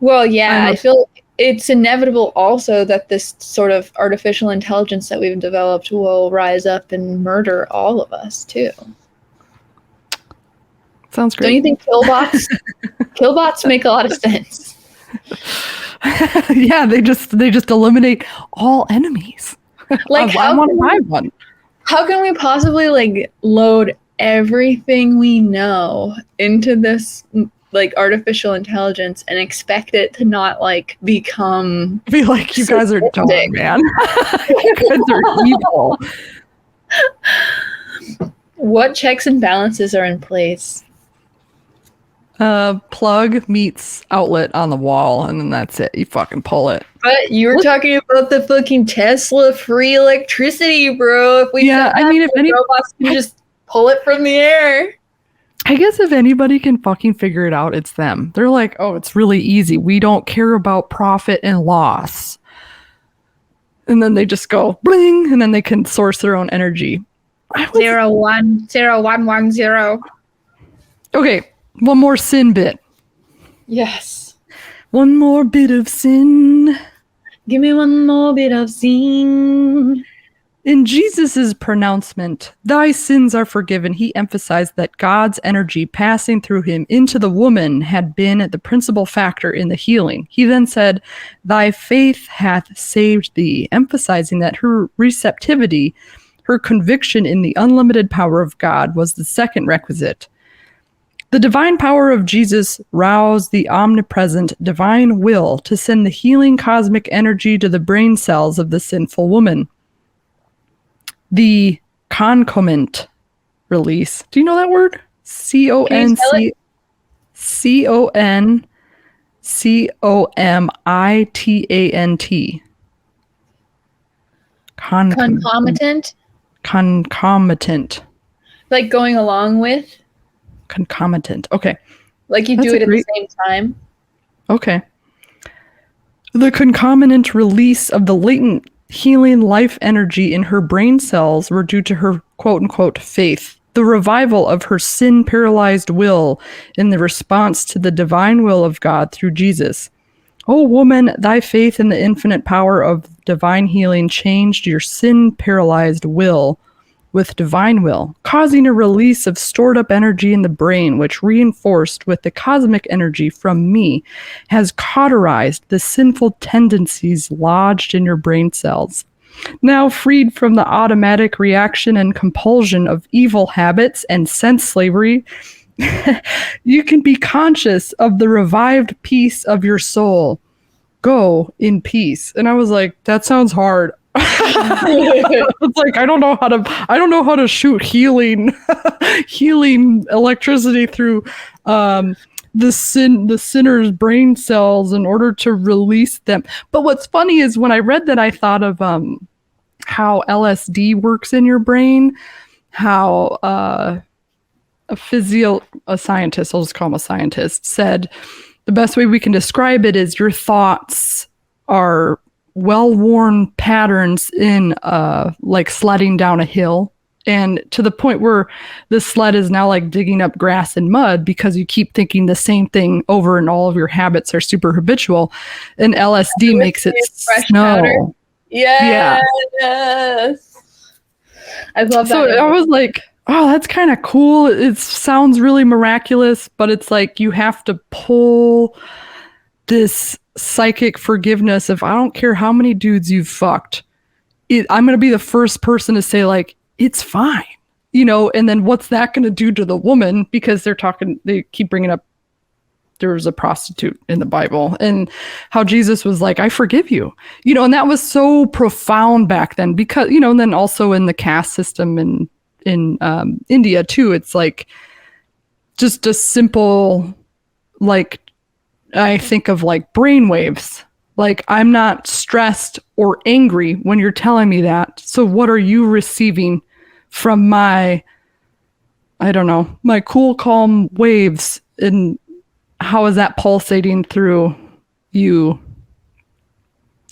Well, yeah, I feel it's inevitable also that this sort of artificial intelligence that we've developed will rise up and murder all of us too. Sounds great. Don't you think killbots make a lot of sense? Yeah, they just eliminate all enemies. Like I want to buy one. How can we possibly like load everything we know into this like artificial intelligence and expect it to not like become Be like, you guys are dumb, man. You guys are evil. What checks and balances are in place? Plug meets outlet on the wall, and then that's it. You fucking pull it. But you were talking about the fucking Tesla free electricity, bro. If we if any robots can just pull it from the air. I guess if anybody can fucking figure it out, it's them. They're like, oh, it's really easy. We don't care about profit and loss. And then they just go bling, and then they can source their own energy. 0101110. Okay, one more sin bit. Yes. One more bit of sin. Give me one more bit of sin. In Jesus' pronouncement, thy sins are forgiven, he emphasized that God's energy passing through him into the woman had been the principal factor in the healing. He then said, thy faith hath saved thee, emphasizing that her receptivity, her conviction in the unlimited power of God was the second requisite. The divine power of Jesus roused the omnipresent divine will to send the healing cosmic energy to the brain cells of the sinful woman. The concomitant release. Do you know that word? C-O-N-C-O-M-I-T-A-N-T. Concomitant? Concomitant. Like going along with? Concomitant. Okay. Like you do it at the same time? Okay. The concomitant release of the latent healing life energy in her brain cells were due to her quote-unquote faith, the revival of her sin-paralyzed will in the response to the divine will of God through Jesus. O woman, thy faith in the infinite power of divine healing changed your sin-paralyzed will with divine will, causing a release of stored-up energy in the brain, which, reinforced with the cosmic energy from me, has cauterized the sinful tendencies lodged in your brain cells. Now freed from the automatic reaction and compulsion of evil habits and sense slavery, you can be conscious of the revived peace of your soul. Go in peace. And I was like, that sounds hard. It's like I don't know how to shoot healing electricity through the sinner's brain cells in order to release them. But what's funny is when I read that, I thought of how LSD works in your brain, how a scientist, I'll just call him a scientist, said the best way we can describe it is your thoughts are well-worn patterns in like sledding down a hill, and to the point where the sled is now like digging up grass and mud because you keep thinking the same thing over and all of your habits are super habitual, and LSD makes it snow. Yes. I love that. So I was like, oh, that's kind of cool. It sounds really miraculous, but it's like you have to pull this psychic forgiveness of I don't care how many dudes you've fucked. I'm going to be the first person to say like, it's fine, you know, and then what's that going to do to the woman? Because they keep bringing up there was a prostitute in the Bible and how Jesus was like, I forgive you, you know, and that was so profound back then because, you know, and then also in the caste system in India too, it's like just a simple, like, I think of like brainwaves. Like I'm not stressed or angry when you're telling me that. So what are you receiving from my, I don't know, my cool, calm waves, and how is that pulsating through you?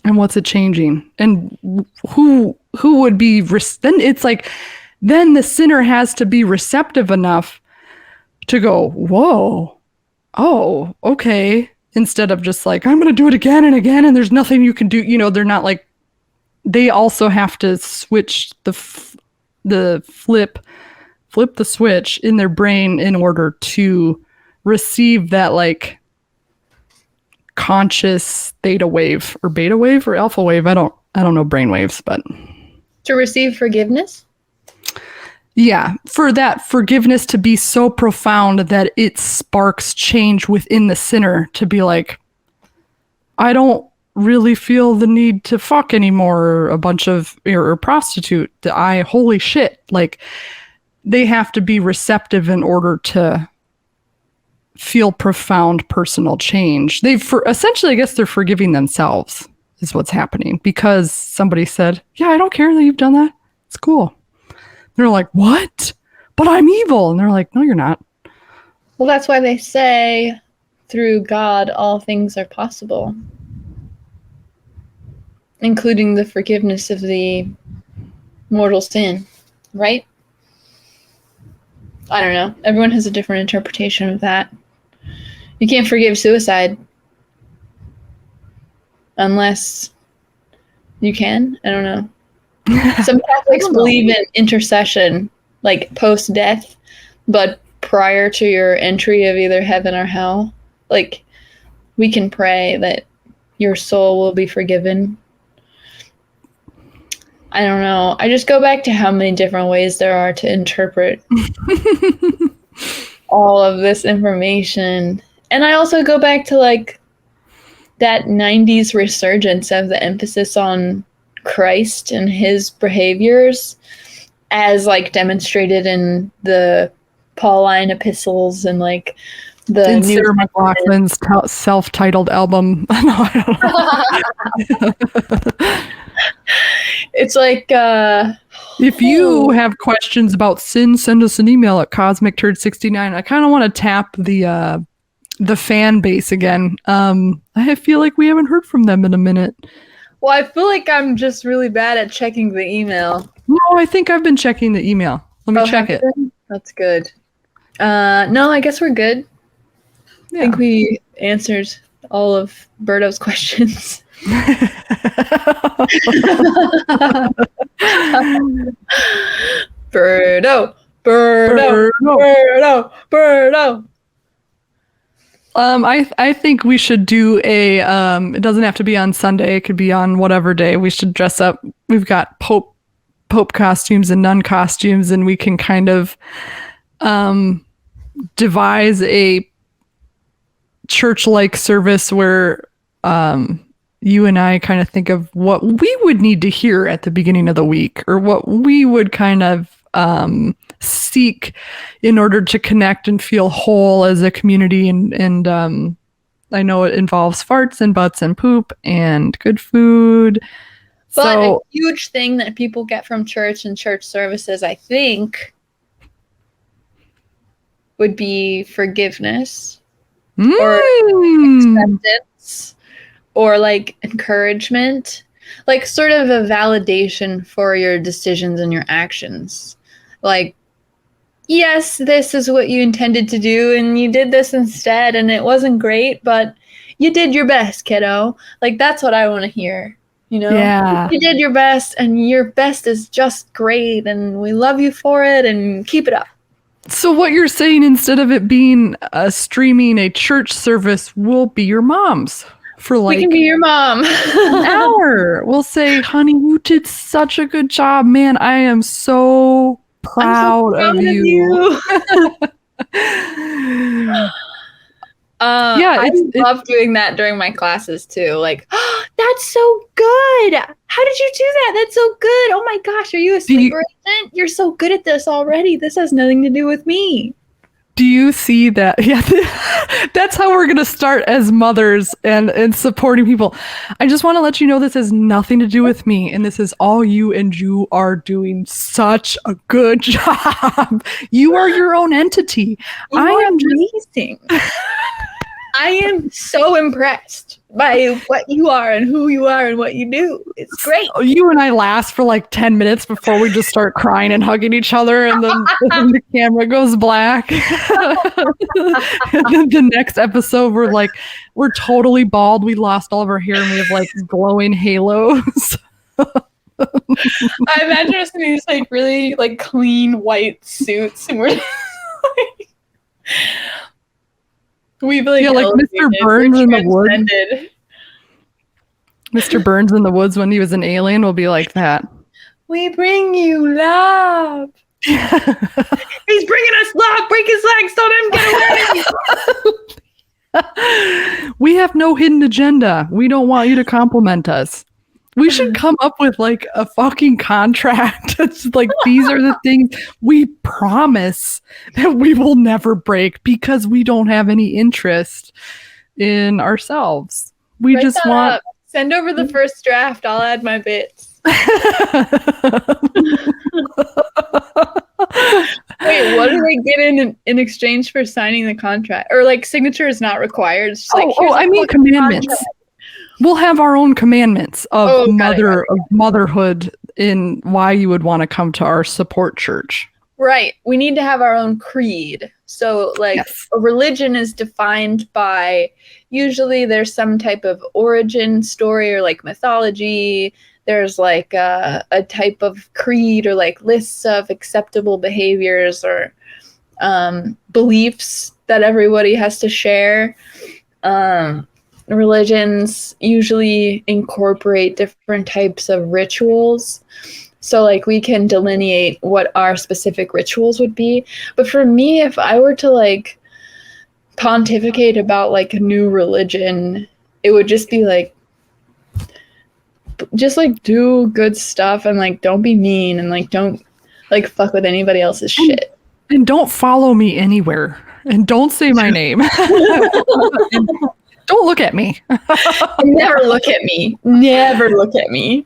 And what's it changing? And who would be, then it's like, then the sinner has to be receptive enough to go, whoa, oh, okay. Instead of just like, I'm going to do it again and again, and there's nothing you can do. You know, they're not like, they also have to switch the flip the switch in their brain in order to receive that like conscious theta wave or beta wave or alpha wave. I don't know brain waves, but To receive forgiveness? yeah, for that forgiveness to be so profound that it sparks change within the sinner to be like, I don't really feel the need to fuck anymore, or a bunch of or prostitute. Holy shit. Like, they have to be receptive in order to feel profound personal change. Essentially, I guess they're forgiving themselves is what's happening, because somebody said, yeah, I don't care that you've done that. It's cool. They're like, what? But I'm evil. And they're like, no, you're not. Well, that's why they say through God, all things are possible, including the forgiveness of the mortal sin, right? I don't know. Everyone has a different interpretation of that. You can't forgive suicide unless you can. I don't know. Some Catholics believe in intercession, like post-death, but prior to your entry of either heaven or hell. Like, we can pray that your soul will be forgiven. I don't know. I just go back to how many different ways there are to interpret all of this information. And I also go back to, like, that 90s resurgence of the emphasis on Christ and his behaviors as, like, demonstrated in the Pauline epistles and, like, the in Sarah McLachlan's self-titled album. No, I don't know. It's like, if you have questions about sin, send us an email at cosmicturd69. I kind of want to tap the fan base again. I feel like we haven't heard from them in a minute. well, I feel like I'm just really bad at checking the email. No, I think I've been checking the email. Let me check it. That's good. No, I guess we're good. Yeah. I think we answered all of Berto's questions. Berto. I think we should do a it doesn't have to be on Sunday, it could be on whatever day. We should dress up. We've got Pope costumes and nun costumes, and we can kind of devise a church-like service where you and I kind of think of what we would need to hear at the beginning of the week, or what we would kind of seek in order to connect and feel whole as a community. And I know it involves farts and butts and poop and good food. But So a huge thing that people get from church and church services, I think, would be forgiveness or acceptance or, like, encouragement, like sort of a validation for your decisions and your actions. Like, yes, this is what you intended to do and you did this instead and it wasn't great, but you did your best, kiddo. Like, that's what I want to hear. You know, Yeah. You did your best and your best is just great and we love you for it and keep it up. So what you're saying, instead of it being streaming a church service, will be your mom's for We like can be your mom. an hour. We'll say, honey, you did such a good job, man. I am so proud, I'm so proud of you. Yeah, I love doing that during my classes too. Like, oh, that's so good. How did you do that? That's so good. Oh my gosh, are you a sleeper agent? You're so good at this already. This has nothing to do with me. Do you see that? Yeah, that's how we're going to start as mothers and supporting people. I just want to let you know this has nothing to do with me, and this is all you, and you are doing such a good job. You are your own entity. You I are am amazing. I am so impressed by what you are and who you are and what you do. It's great. You and I last for like 10 minutes before we just start crying and hugging each other, and then the camera goes black. And then the next episode, we're totally bald. We lost all of our hair and we have like glowing halos. I imagine us in these like really like clean white suits, and we're like, we've like, yeah, like Mr. Burns in the woods. Mr. Burns in the woods when he was an alien will be like that. We bring you love. He's bringing us love. Break his legs. Don't let him get away. We have no hidden agenda. We don't want you to compliment us. We should come up with like a fucking contract. It's like, these are the things we promise that we will never break because we don't have any interest in ourselves. We Write just that want. up. Send over the first draft. I'll add my bits. Wait, what do they get in exchange for signing the contract? Or like signature is not required. It's just like, I mean commandments. Contract. We'll have our own commandments of motherhood in why you would want to come to our support church. Right. We need to have our own creed. So like a religion is defined by, usually there's some type of origin story or like mythology. There's like a type of creed or like lists of acceptable behaviors or beliefs that everybody has to share. Religions usually incorporate different types of rituals. So like we can delineate what our specific rituals would be. But for me, if I were to like pontificate about like a new religion, it would just be like, just like do good stuff and like don't be mean and like don't like fuck with anybody else's shit. And don't follow me anywhere. And don't say my name. Don't look at me. Never look at me. Never look at me.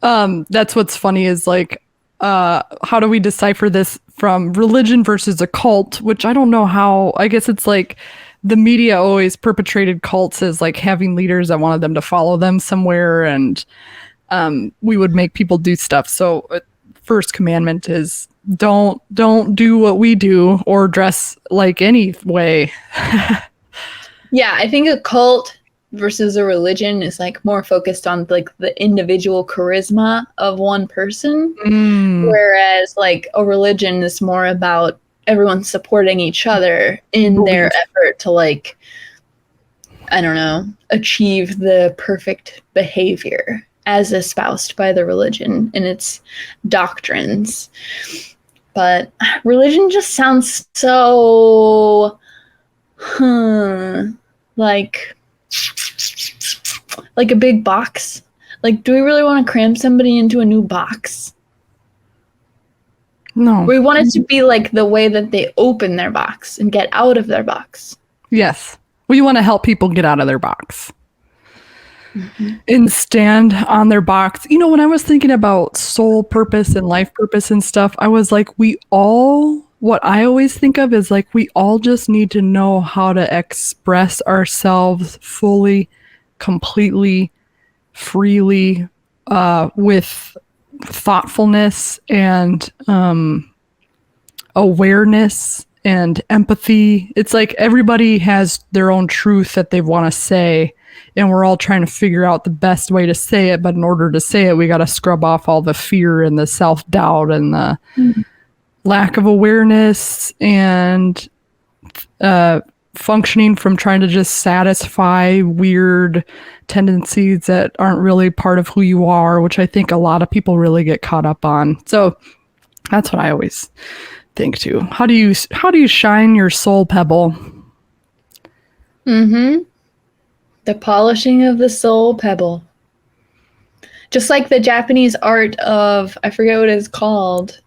That's what's funny is like, how do we decipher this from religion versus a cult? Which I don't know how. I guess it's like the media always perpetrated cults as like having leaders that wanted them to follow them somewhere, and we would make people do stuff. So first commandment is don't do what we do or dress like any way. Yeah, I think a cult versus a religion is like more focused on like the individual charisma of one person, whereas like a religion is more about everyone supporting each other in their effort to like, I don't know, achieve the perfect behavior as espoused by the religion and its doctrines. But religion just sounds so like a big box. Like, do we really want to cram somebody into a new box? No. We want it to be like the way that they open their box and get out of their box. Yes. We want to help people get out of their box. And stand on their box. You know, when I was thinking about soul purpose and life purpose and stuff, I was like, what I always think of is like, we all just need to know how to express ourselves fully, completely, freely, with thoughtfulness and awareness and empathy. It's like everybody has their own truth that they want to say, and we're all trying to figure out the best way to say it. But in order to say it, we got to scrub off all the fear and the self-doubt and the lack of awareness and functioning from trying to just satisfy weird tendencies that aren't really part of who you are, which I think a lot of people really get caught up on. So that's what I always think too. How do you shine your soul pebble? The polishing of the soul pebble. Just like the Japanese art of, I forget what it's called,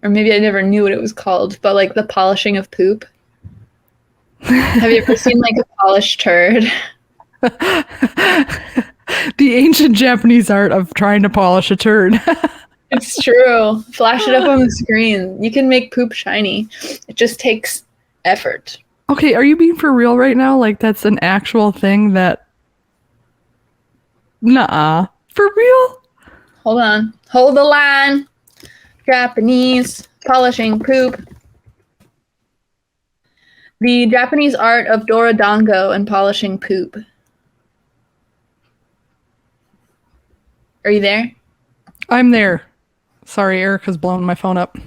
or maybe I never knew what it was called, but like the polishing of poop. Have you ever seen like a polished turd? The ancient Japanese art of trying to polish a turd. It's true. Flash it up on the screen. You can make poop shiny. It just takes effort. Okay, are you being for real right now? Like that's an actual thing that... Nuh-uh. For real? Hold on. Hold the line. Japanese polishing poop. The Japanese art of dorodango and polishing poop. Are you there? I'm there. Sorry, Erica's blowing my phone up.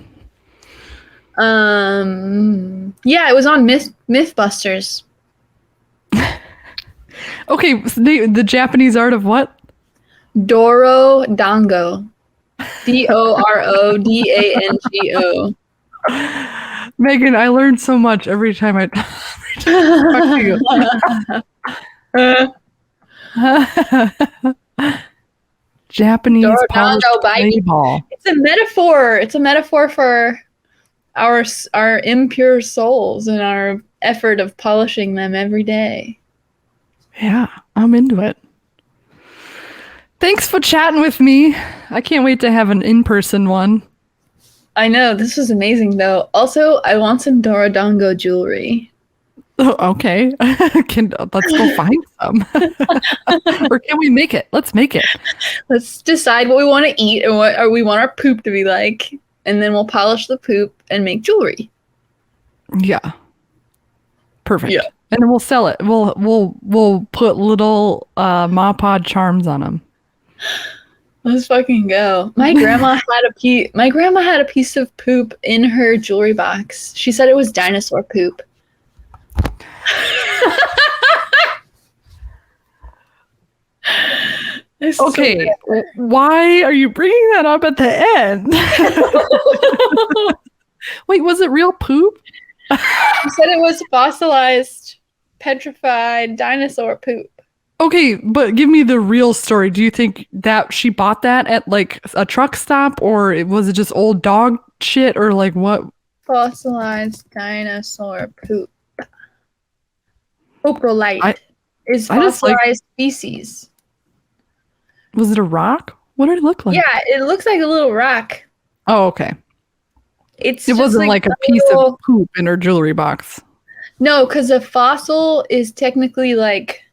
Yeah, it was on Mythbusters. Okay, so the Japanese art of what? Dorodango. Dorodango. Megan, I learned so much every time I talk to you. Japanese Dorodango, polished baby. clay ball. It's a metaphor. It's a metaphor for our impure souls and our effort of polishing them every day. Yeah, I'm into it. Thanks for chatting with me. I can't wait to have an in-person one. I know, this was amazing though. Also, I want some Dorodango jewelry. Oh, okay. Let's go find some. Or can we make it? Let's make it. Let's decide what we want to eat and what we want our poop to be like, and then we'll polish the poop and make jewelry. Yeah. Perfect. Yeah. And then we'll sell it. We'll put little Ma Pod charms on them. Let's fucking go. My grandma had a piece of poop in her jewelry box. She said it was dinosaur poop. Okay, why are you bringing that up at the end? Wait, was it real poop? She said it was fossilized, petrified dinosaur poop. Okay, but give me the real story. Do you think that she bought that at like a truck stop, or was it just old dog shit, or like what? Fossilized dinosaur poop. Coprolite is fossilized species. Was it a rock? What did it look like? Yeah, it looks like a little rock. Oh, okay. It wasn't like a piece of poop in her jewelry box. No, because a fossil is technically like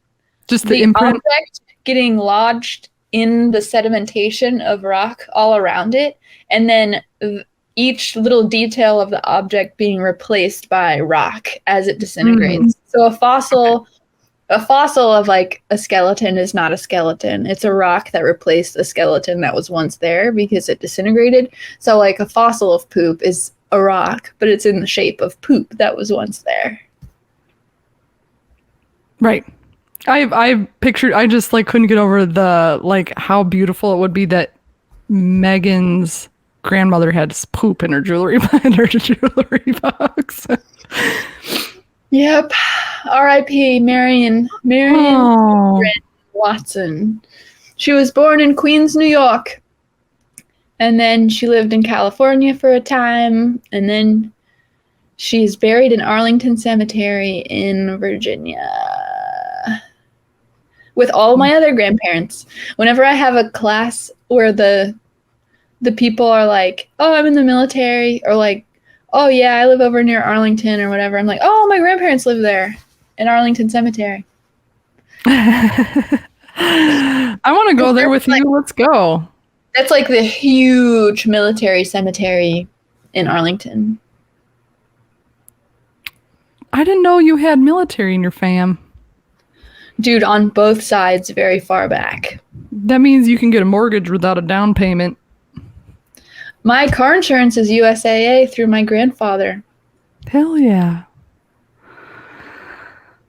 just the imprint object getting lodged in the sedimentation of rock all around it, and then each little detail of the object being replaced by rock as it disintegrates. So a fossil of like a skeleton is not a skeleton. It's a rock that replaced a skeleton that was once there because it disintegrated. So like a fossil of poop is a rock, but it's in the shape of poop that was once there. Right. I pictured, I just like couldn't get over the like how beautiful it would be that Megan's grandmother had poop in her jewelry box. Yep. R.I.P. Marion Watson. She was born in Queens, New York. And then she lived in California for a time. And then she's buried in Arlington Cemetery in Virginia. With all my other grandparents. Whenever I have a class where the people are like, oh, I'm in the military, or like, oh yeah, I live over near Arlington or whatever, I'm like, oh, my grandparents live there in Arlington Cemetery. I want to go there with you. Let's go. That's like the huge military cemetery in Arlington. I didn't know you had military in your fam. Dude, on both sides, very far back. That means you can get a mortgage without a down payment. My car insurance is USAA through my grandfather. Hell yeah.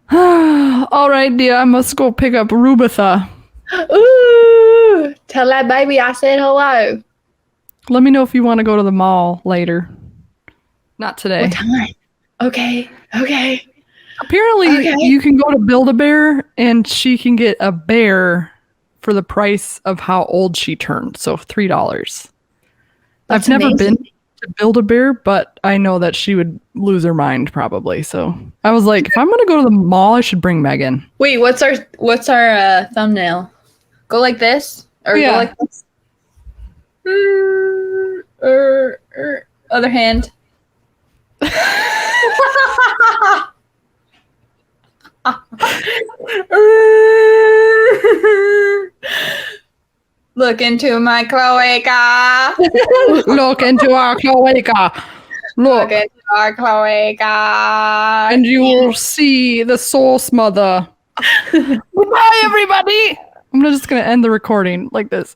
All right, dear, I must go pick up Rubitha. Ooh, tell that baby I said hello. Let me know if you want to go to the mall later. Not today. What time? Okay. Apparently, you can go to Build-A-Bear and she can get a bear for the price of how old she turned. So $3. I've never been to Build-A-Bear, but I know that she would lose her mind probably. So I was like, if I'm going to go to the mall, I should bring Megan. Wait, what's our thumbnail? Go like this? Or go like this? Other hand. Look into my cloaca. Look into our cloaca. Look Look, into our cloaca. and you will see the source mother. Goodbye, everybody. I'm just gonna end the recording like this.